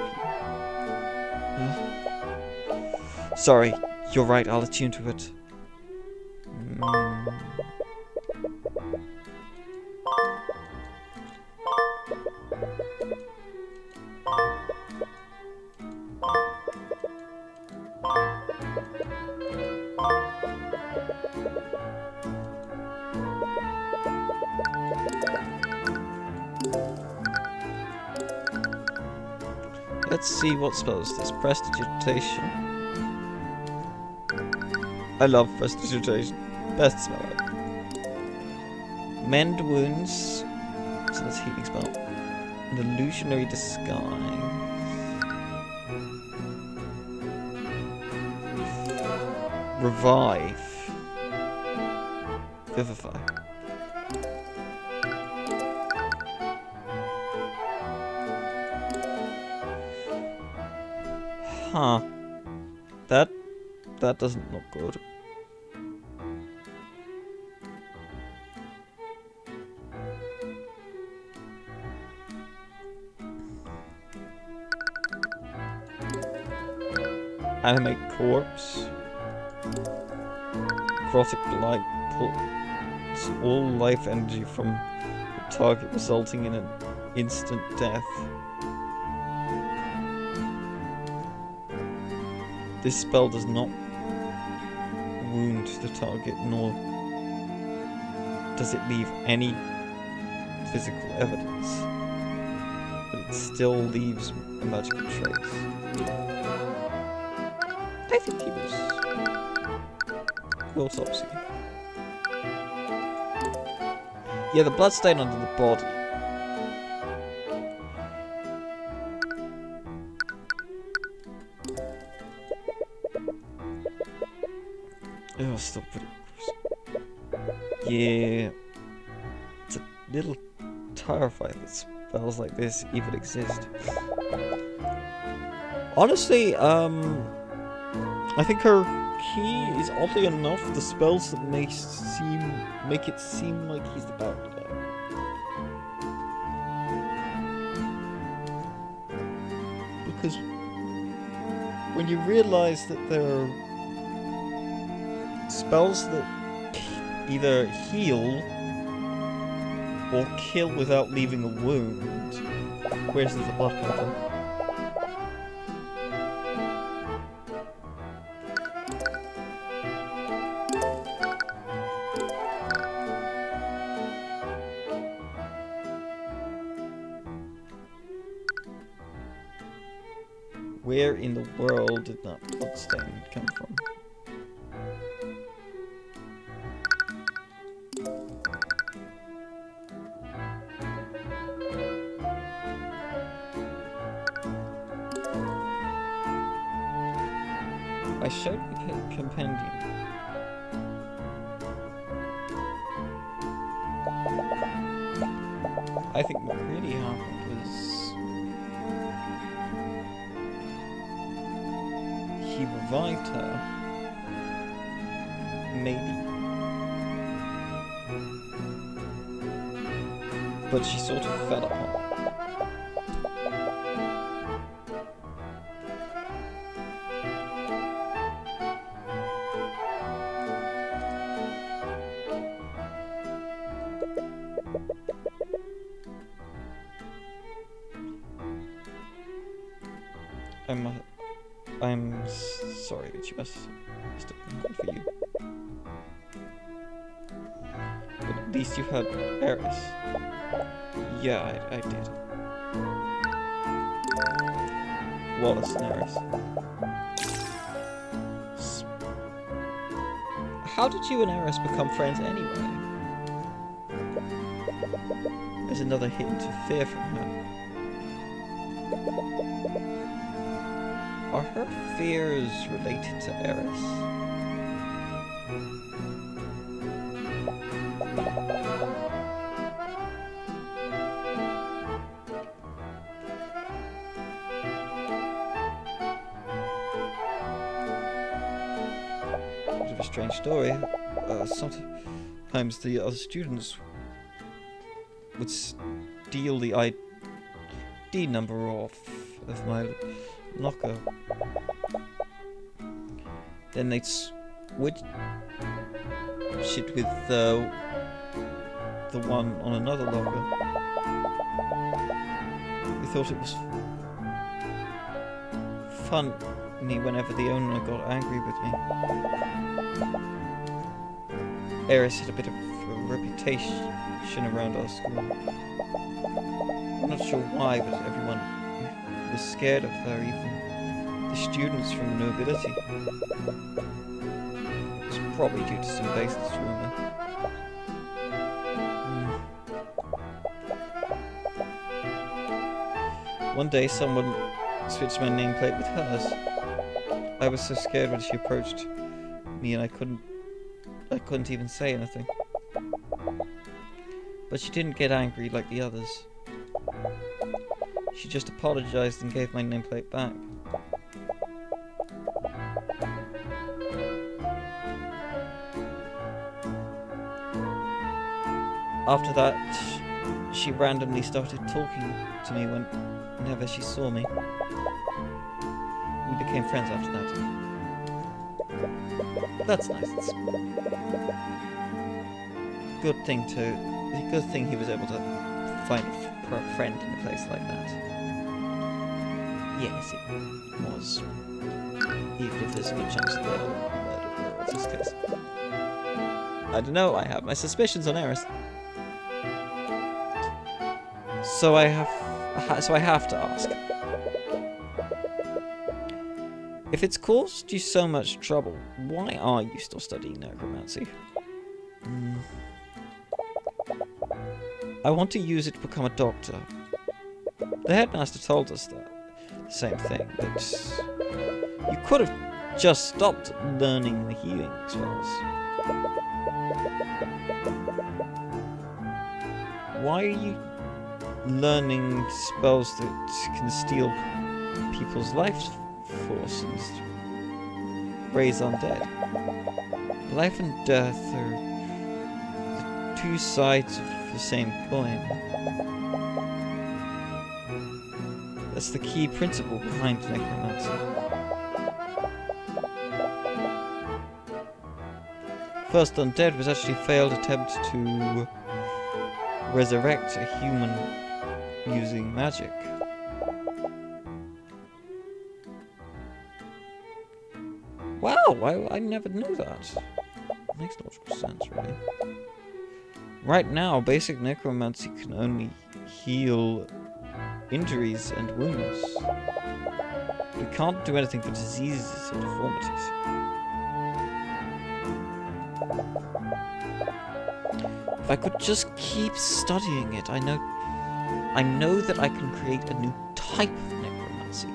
you. Sorry, you're right, I'll attune to it. Let's see what spells this. Prestidigitation. I love prestidigitation. Best spell ever. Mend wounds. So that's healing spell. An illusionary disguise. Revive. Vivify. Huh. That doesn't look good. Animate corpse. Necrotic blight pulls all life energy from the target, resulting in an instant death. This spell does not wound the target, nor does it leave any physical evidence, but it still leaves a magical trace. I think he was autopsy. Yeah, the bloodstain under the body Oh, still pretty gross. Yeah. It's a little terrifying that spells like this even exist. Honestly, I think her key is oddly enough the spells that make it seem like he's about to die. Because when you realize that there are spells that either heal or kill without leaving a wound, where's the blood come from? Where in the world did that bloodstain come from? I showed the compendium. I think what really happened was he revived her. Maybe. But she sort of fell apart. I'm sorry that you must have been hard for you. But at least you had Eris. Yeah, I did. Wallace and Eris. How did you and Eris become friends anyway? There's another hint of fear from her. Are her fears related to Eris? Bit of a strange story. Sometimes the other students would steal the ID number off of my locker. Then they'd switch it with the one on another locker. They thought it was funny whenever the owner got angry with me. Eris had a bit of a reputation around our school. I'm not sure why, but everyone was scared of her, even the students from the nobility. It was probably due to some baseless rumor. One day someone switched my nameplate with hers. I was so scared when she approached me and I couldn't even say anything. But she didn't get angry like the others. She just apologized and gave my nameplate back. After that, she randomly started talking to me whenever she saw me. We became friends after that. That's nice. It's a good thing he was able to find a friend in a place like that. Yes, it was. Even if there's a good chance that they'll murder her of this case. I don't know, I have my suspicions on Eris. So I have to ask. If it's caused you so much trouble, why are you still studying necromancy? I want to use it to become a doctor. The headmaster told us that. The same thing, that you could have just stopped learning the healing spells. Why are you learning spells that can steal people's life force and raise undead? Life and death are the two sides of the same coin. That's the key principle behind necromancy. First Undead was actually a failed attempt to resurrect a human using magic. Wow, I never knew that. Makes logical sense, really. Right now, basic necromancy can only heal injuries and wounds. We can't do anything for diseases and deformities. If I could just keep studying it, I know that I can create a new type of necromancy.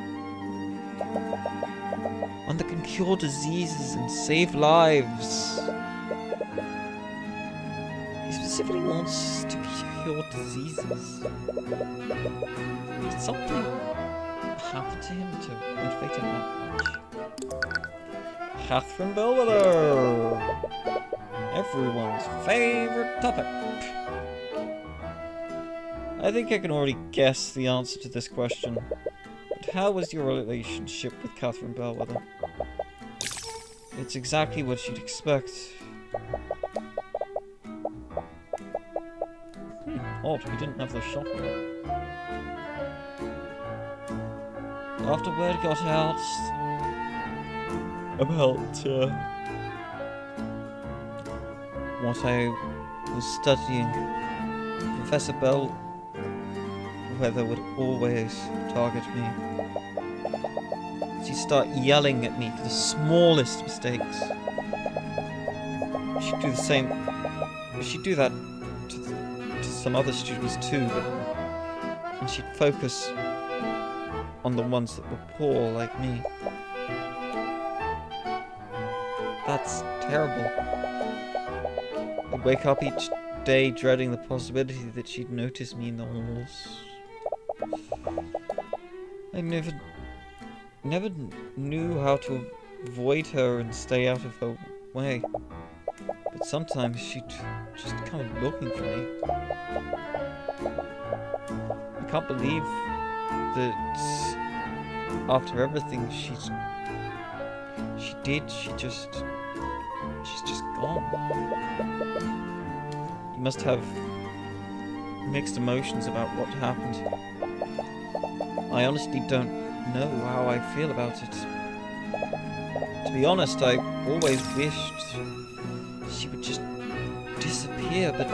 One that can cure diseases and save lives. He specifically wants to cure diseases. Did something happen to him to motivate him that much? Catherine Bellwether! Everyone's favorite topic. I think I can already guess the answer to this question. But how was your relationship with Catherine Bellwether? It's exactly what you'd expect. Odd, we didn't have the shocker. After word got out about what I was studying, Professor Bellwether would always target me. She'd start yelling at me for the smallest mistakes. She'd do the same. She'd do that to some other students too, and she'd focus on the ones that were poor like me. That's terrible. I'd wake up each day dreading the possibility that she'd notice me in the halls. I never knew how to avoid her and stay out of her way. But sometimes she'd just come looking for me. I can't believe that after everything she's just gone. You must have mixed emotions about what happened. I honestly don't know how I feel about it. To be honest, I always wished she would just disappear, but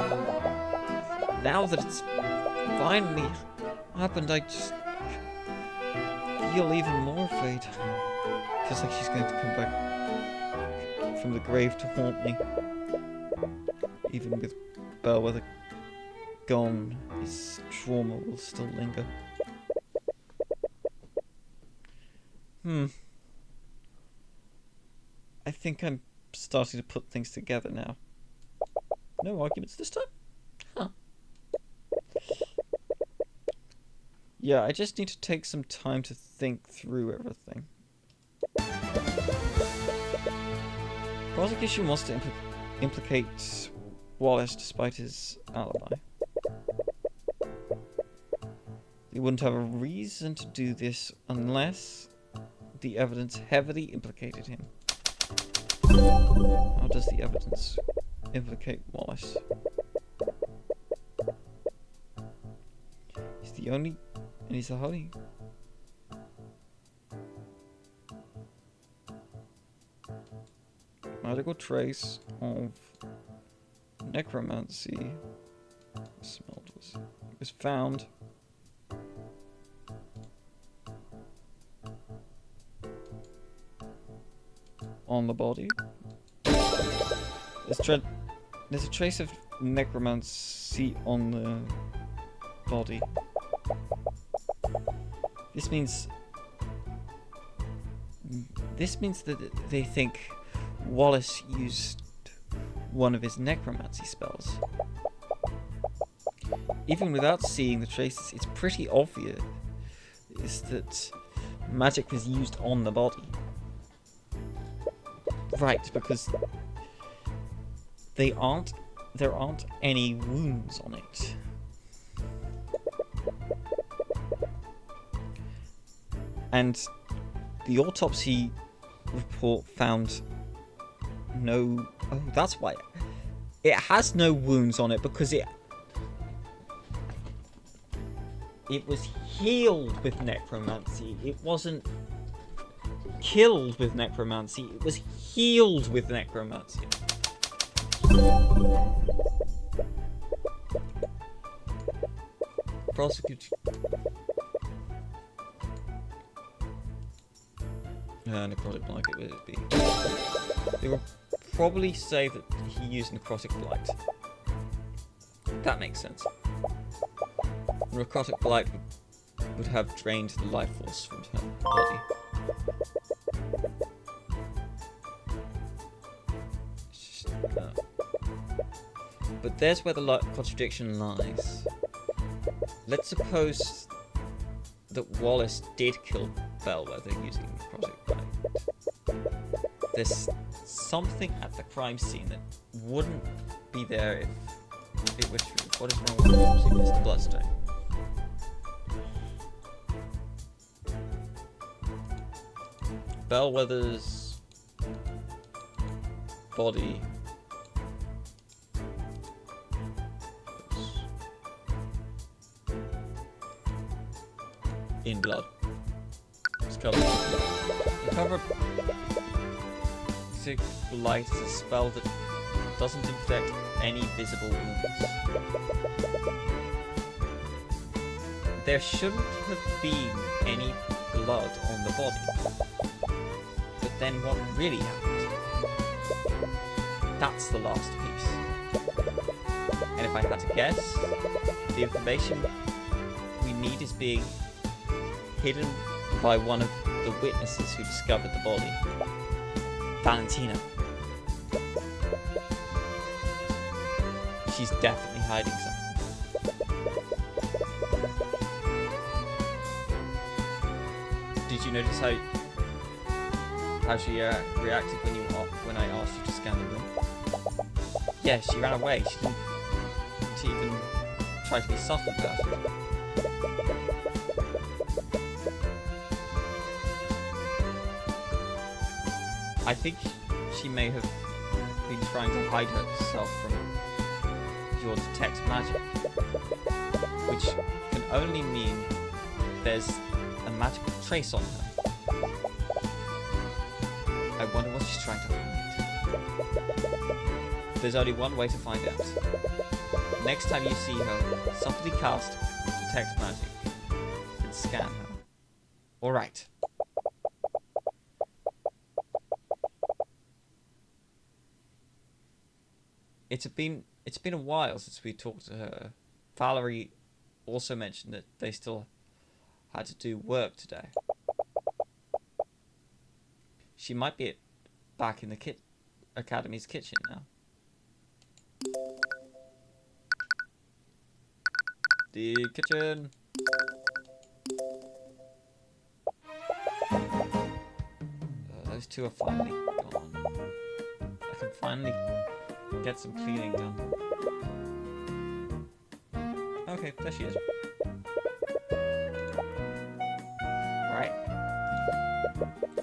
now that it's finally happened, I just feel even more afraid. Feels like she's going to come back from the grave to haunt me. Even with Bellwether gone, his trauma will still linger. I think I'm starting to put things together now. No arguments this time? Huh. Yeah, I just need to take some time to think through everything. Prosecution wants to implicate Wallace despite his alibi. They wouldn't have a reason to do this unless the evidence heavily implicated him. How does the evidence implicate Wallace? He's the only, and he's the only. Magical trace of necromancy was found on the body. There's a trace of necromancy on the body. This means This means that they think Wallace used one of his necromancy spells. Even without seeing the traces, it's pretty obvious that magic was used on the body. Right, because there aren't any wounds on it. And the autopsy report found no... Oh, that's why. It has no wounds on it because it was healed with necromancy. It wasn't killed with necromancy. It was healed with necromancy. Prosecution. Necrotic blight it would be. They will probably say that he used necrotic blight. That makes sense. Necrotic blight would have drained the life force from her body. It's just, but there's where the contradiction lies. Let's suppose that Wallace did kill Bellwether using necrotic blight. There's something at the crime scene that wouldn't be there if it were true. What is wrong with the It's the bloodstain. Bellwether's body in blood. It's covered. Recover Light is a spell that doesn't inflict any visible wounds. There shouldn't have been any blood on the body. But then what really happened? That's the last piece. And if I had to guess, the information we need is being hidden by one of the witnesses who discovered the body. Valentina. She's definitely hiding something. Did you notice how she reacted when I asked you to scan the room? Yeah, she ran away. She didn't even try to be subtle about it. I think she may have been trying to hide herself from your detect magic, which can only mean there's a magical trace on her. I wonder what she's trying to hide. There's only one way to find out. Next time you see her, softly cast detect magic and scan her. Alright. It's been a while since we talked to her. Valerie also mentioned that they still had to do work today. She might be back in the Academy's kitchen now. The kitchen. Those two are finally gone. I can finally get some cleaning done. Okay, there she is. Right.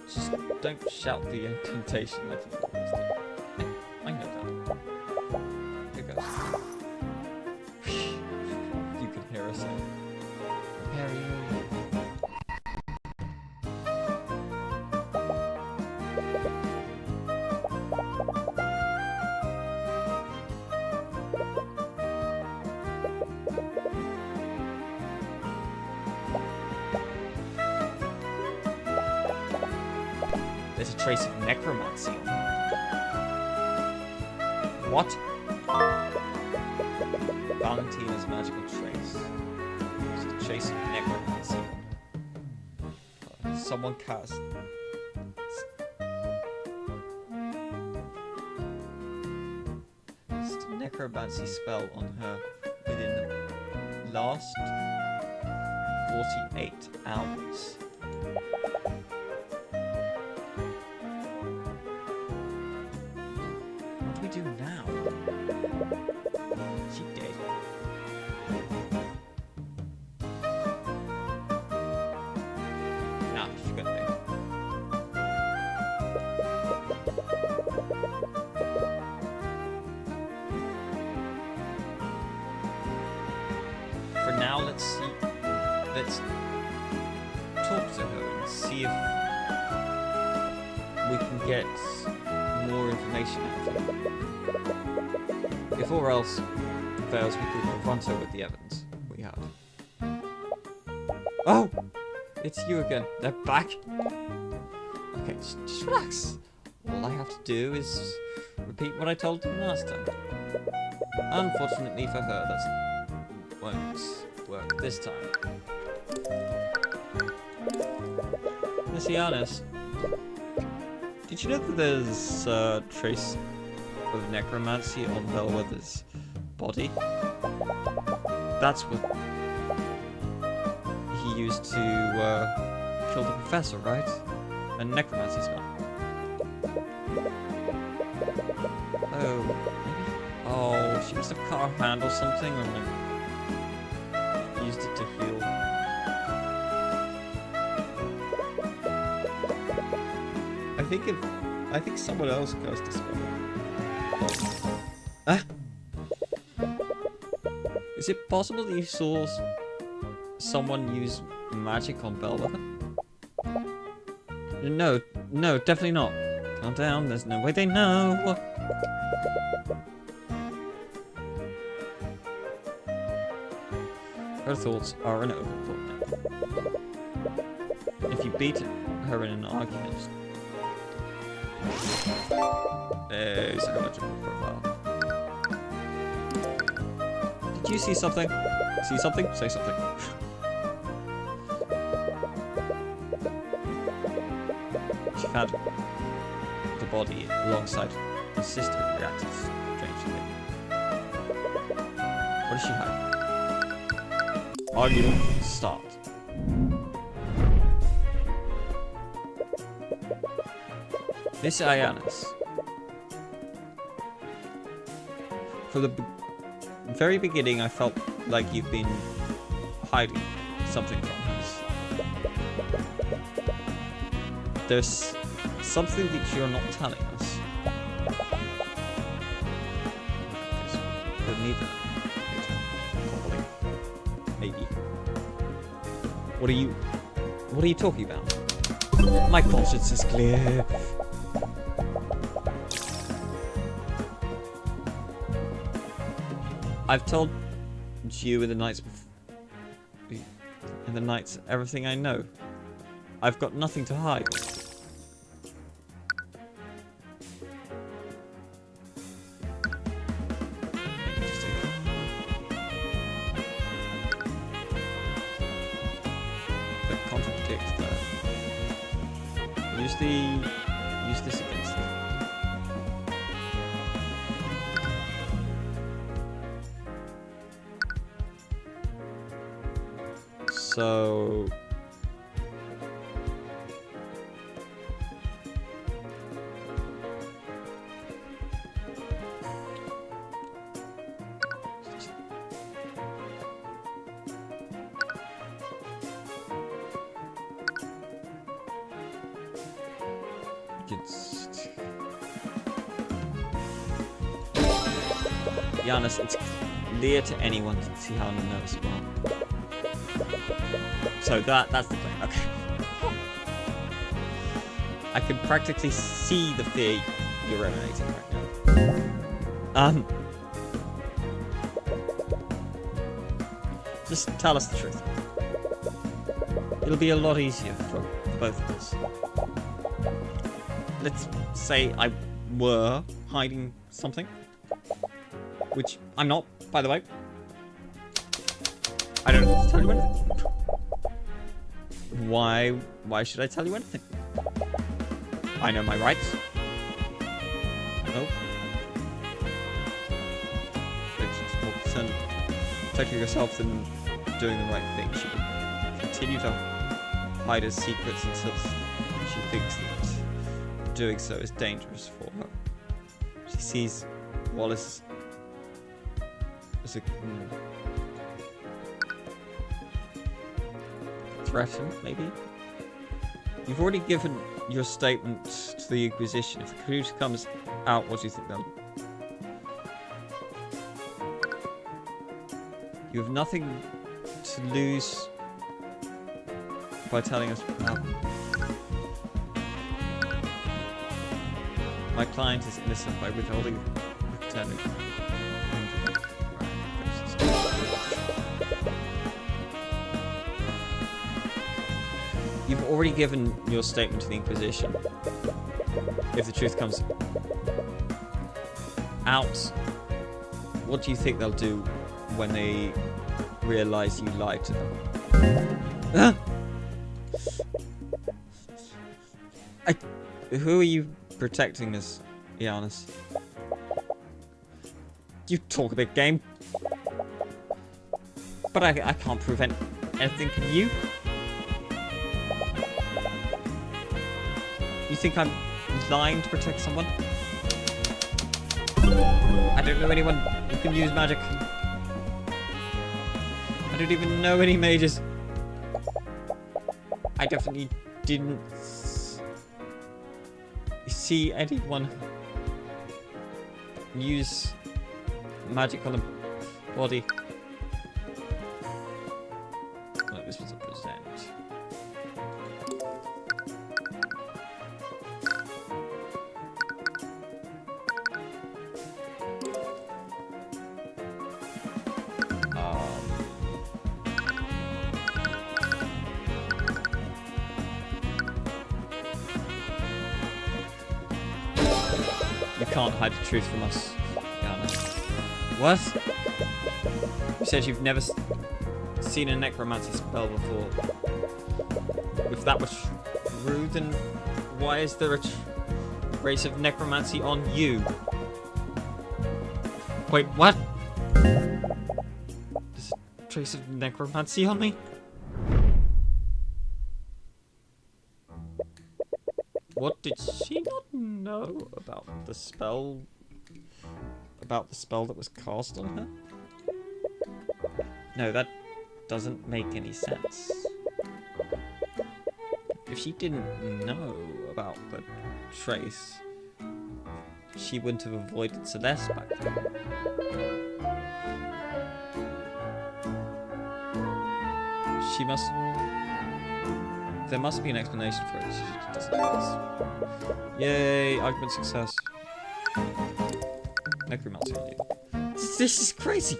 Just don't shout the incantation like you always do. I know that. Here goes. You can hear her say, Harry. There's a trace of necromancy on her. What? Valentina's magical trace. There's a trace of necromancy on her. Someone cast necromancy spell on her within the last 48 hours. What do we do now? She dead. Nah, she's got there. For now, let's talk to her and see if we can get more information out of her. If all else fails, we could confront her with the evidence we have. Oh! It's you again. They're back. Okay, just relax. All I have to do is repeat what I told them last time. Unfortunately for her, that won't work this time. Miss Giannis, did you know that there's a trace of necromancy on Bellwether's body? That's what he used to kill the professor, right? A necromancy spell. Oh, maybe. Oh, she must have cut her hand or something, or like used it to heal. I think someone else goes to spell. Ah! Is it possible that you saw someone use magic on Bellwether? No, definitely not. Calm down, there's no way they know. Her thoughts are an overthought now. If you beat her in an argument, psychological profile. Did you see something? See something? Say something. She found the body alongside her sister and reacted strangely. What does she hide? Argument start. Miss Ionis, from the very beginning, I felt like you've been hiding something from us. There's something that you're not telling us. Or neither. Probably. Maybe. What are you talking about? My conscience is clear. I've told you in the nights everything I know. I've got nothing to hide. That contradicts that. Use this against them. So be honest, it's clear to anyone to see how knows you are. So that's the plan. Okay. I can practically see the fear you're emanating right now. Just tell us the truth. It'll be a lot easier for both of us. Let's say I were hiding something. Which I'm not, by the way. I don't have to tell you anything. Why should I tell you anything? I know my rights. Oh. protecting herself than doing the right thing. She will continue to hide her secrets until she thinks that doing so is dangerous for her. She sees Wallace as a threaten, maybe? You've already given your statement to the Inquisition. If the truth comes out, what do you think they'll do? You have nothing to lose by telling us now. My client is innocent by withholding returning. You've already given your statement to the Inquisition. If the truth comes out, what do you think they'll do when they realize you lied to them? Who are you protecting as Giannis? You talk a big game. But I can't prevent anything, can you? You think I'm lying to protect someone? I don't know anyone who can use magic. I don't even know any mages. I definitely didn't see anyone use magic on a body. No, this was a present. You can't hide the truth from us, Yana. What? You said you've never seen a necromancy spell before. If that was true, then why is there a trace of necromancy on you? Wait, what? There's a trace of necromancy on me? What did she not know about the spell? About the spell that was cast on her? No, that doesn't make any sense. If she didn't know about the trace, she wouldn't have avoided Celeste back then. She must... There must be an explanation for it. She doesn't do this. Yay, argument success. Necromancy on you. This is crazy!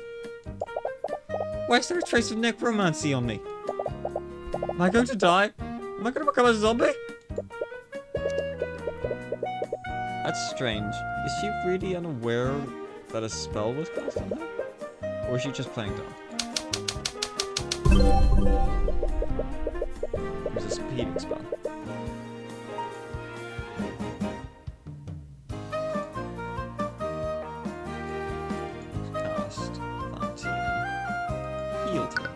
Why is there a trace of necromancy on me? Am I going to die? Am I going to become a zombie? That's strange. Is she really unaware that a spell was cast on her? Or is she just playing dumb? It was a speeding spell. Cast Fantina. Healed her.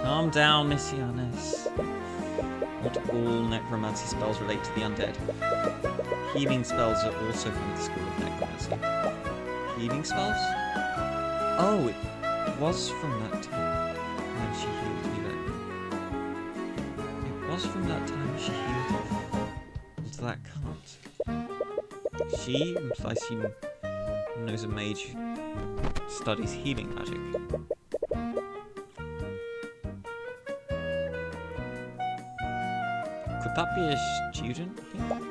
Calm down, Miss Giannis. Not all necromancy spells relate to the undead. Healing spells are also from the school of necromancy. Healing spells? Oh, it was from that time when she healed me then. It was from that time she healed me. So that can't. She implies she knows a mage who studies healing magic. Could that be a student here?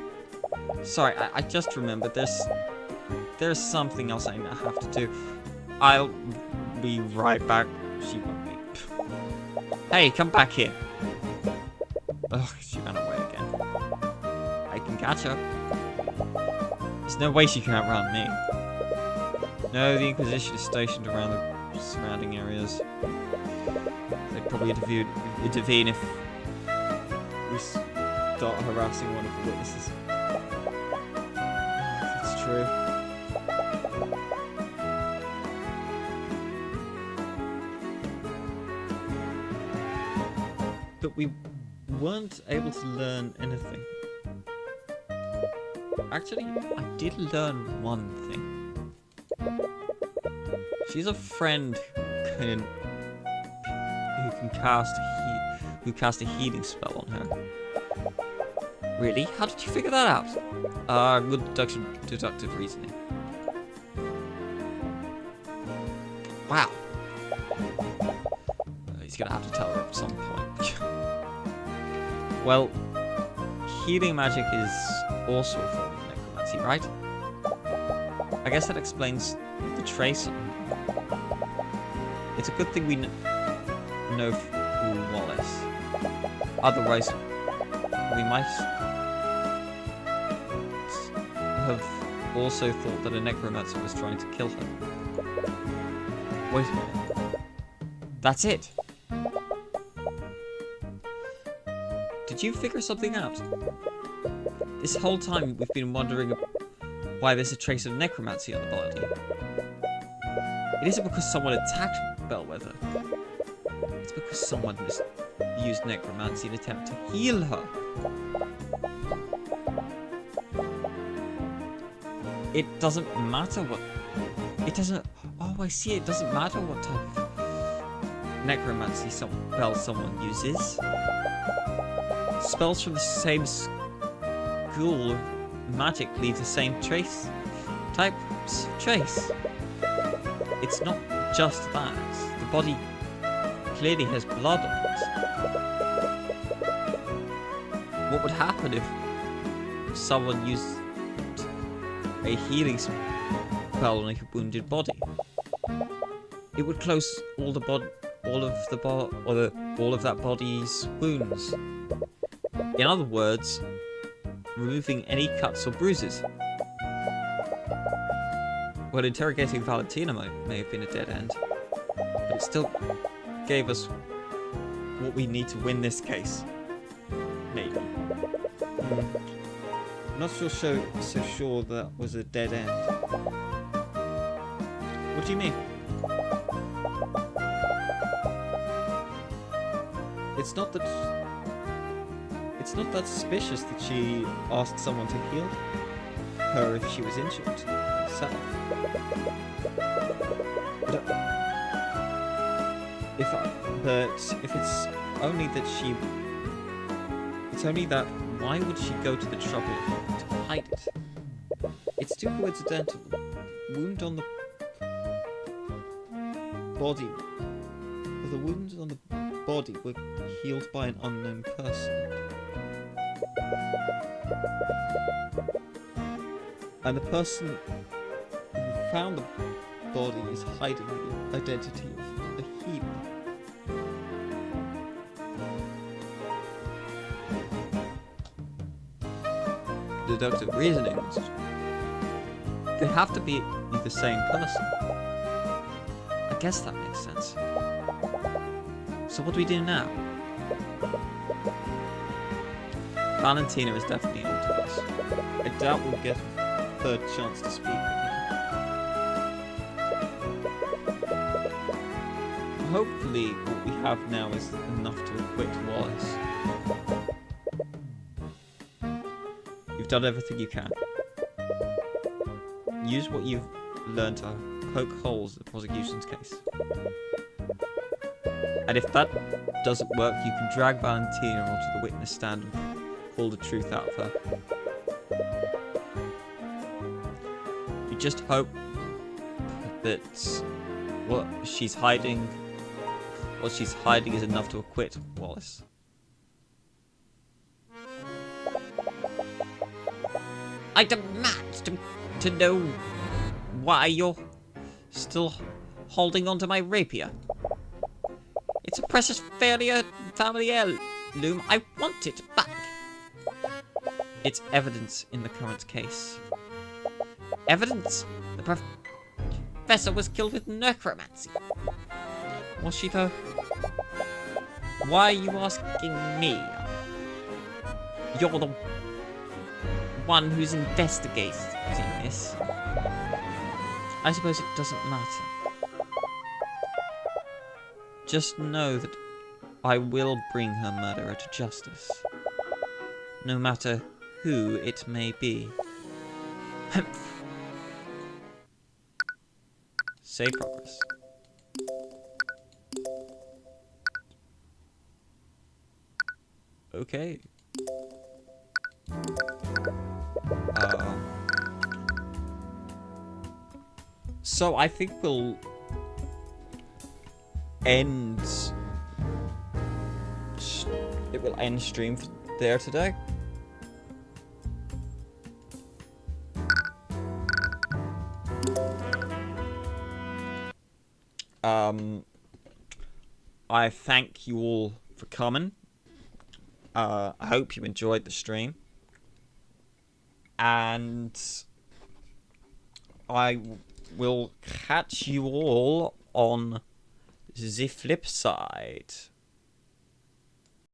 Sorry, I just remembered there's something else I have to do. I'll be right back. She won't be. Hey, come back here. Ugh, she ran away again. I can catch her. There's no way she can outrun me. No, the Inquisition is stationed around the surrounding areas. They'd probably intervene if we start harassing one of the witnesses. That's true. But we weren't able to learn anything. Actually, I did learn one thing. She's a friend who cast a healing spell on her. Really? How did you figure that out? Good deductive reasoning. Wow. He's gonna have to tell her at some point. Well, healing magic is also a form of necromancy, right? I guess that explains the trace. It's a good thing we know Wallace. Otherwise, we might have also thought that a necromancer was trying to kill her. Wait a minute. That's it. Did you figure something out? This whole time we've been wondering why there's a trace of necromancy on the body. It isn't because someone attacked Bellwether. It's because someone used necromancy in an attempt to heal her. It doesn't matter what... It doesn't... Oh, I see. It doesn't matter what type of necromancy spell someone uses. Spells from the same school of magic leave the same trace. Trace. It's not just that. The body clearly has blood on it. What would happen if someone used a healing spell on a wounded body? It would close all of that body's wounds. In other words, removing any cuts or bruises. Well, interrogating Valentina may have been a dead end, but it still gave us what we need to win this case. Maybe. I'm not so sure that was a dead end. What do you mean? It's not that suspicious that she asked someone to heal her if she was injured herself. But if it's only that why would she go to the trouble to hide it? It's too coincidental. Wound on the body. The wounds on the body were healed by an unknown person. And the person who found the body is hiding the identity of the healer. Deductive reasoning. They have to be the same person. I guess that makes sense. So what do we do now? Valentina is definitely on to us. I doubt we'll get a third chance to speak with her. Hopefully what we have now is enough to acquit Wallace. You've done everything you can. Use what you've learned to poke holes in the prosecution's case. And if that doesn't work, you can drag Valentina onto the witness stand and pull the truth out of her. You just hope that what she's hiding is enough to acquit Wallace. I demand to know why you're still holding on to my rapier. It's a precious family heirloom. I want it back. It's evidence in the current case. Evidence? The professor was killed with necromancy. Was she though? Why are you asking me? You're the one who's investigating this. I suppose it doesn't matter. Just know that I will bring her murderer to justice, no matter who it may be. Save progress. Okay. So I think we'll end. It will end stream there today. I thank you all for coming. I hope you enjoyed the stream. And I will catch you all on the flip side.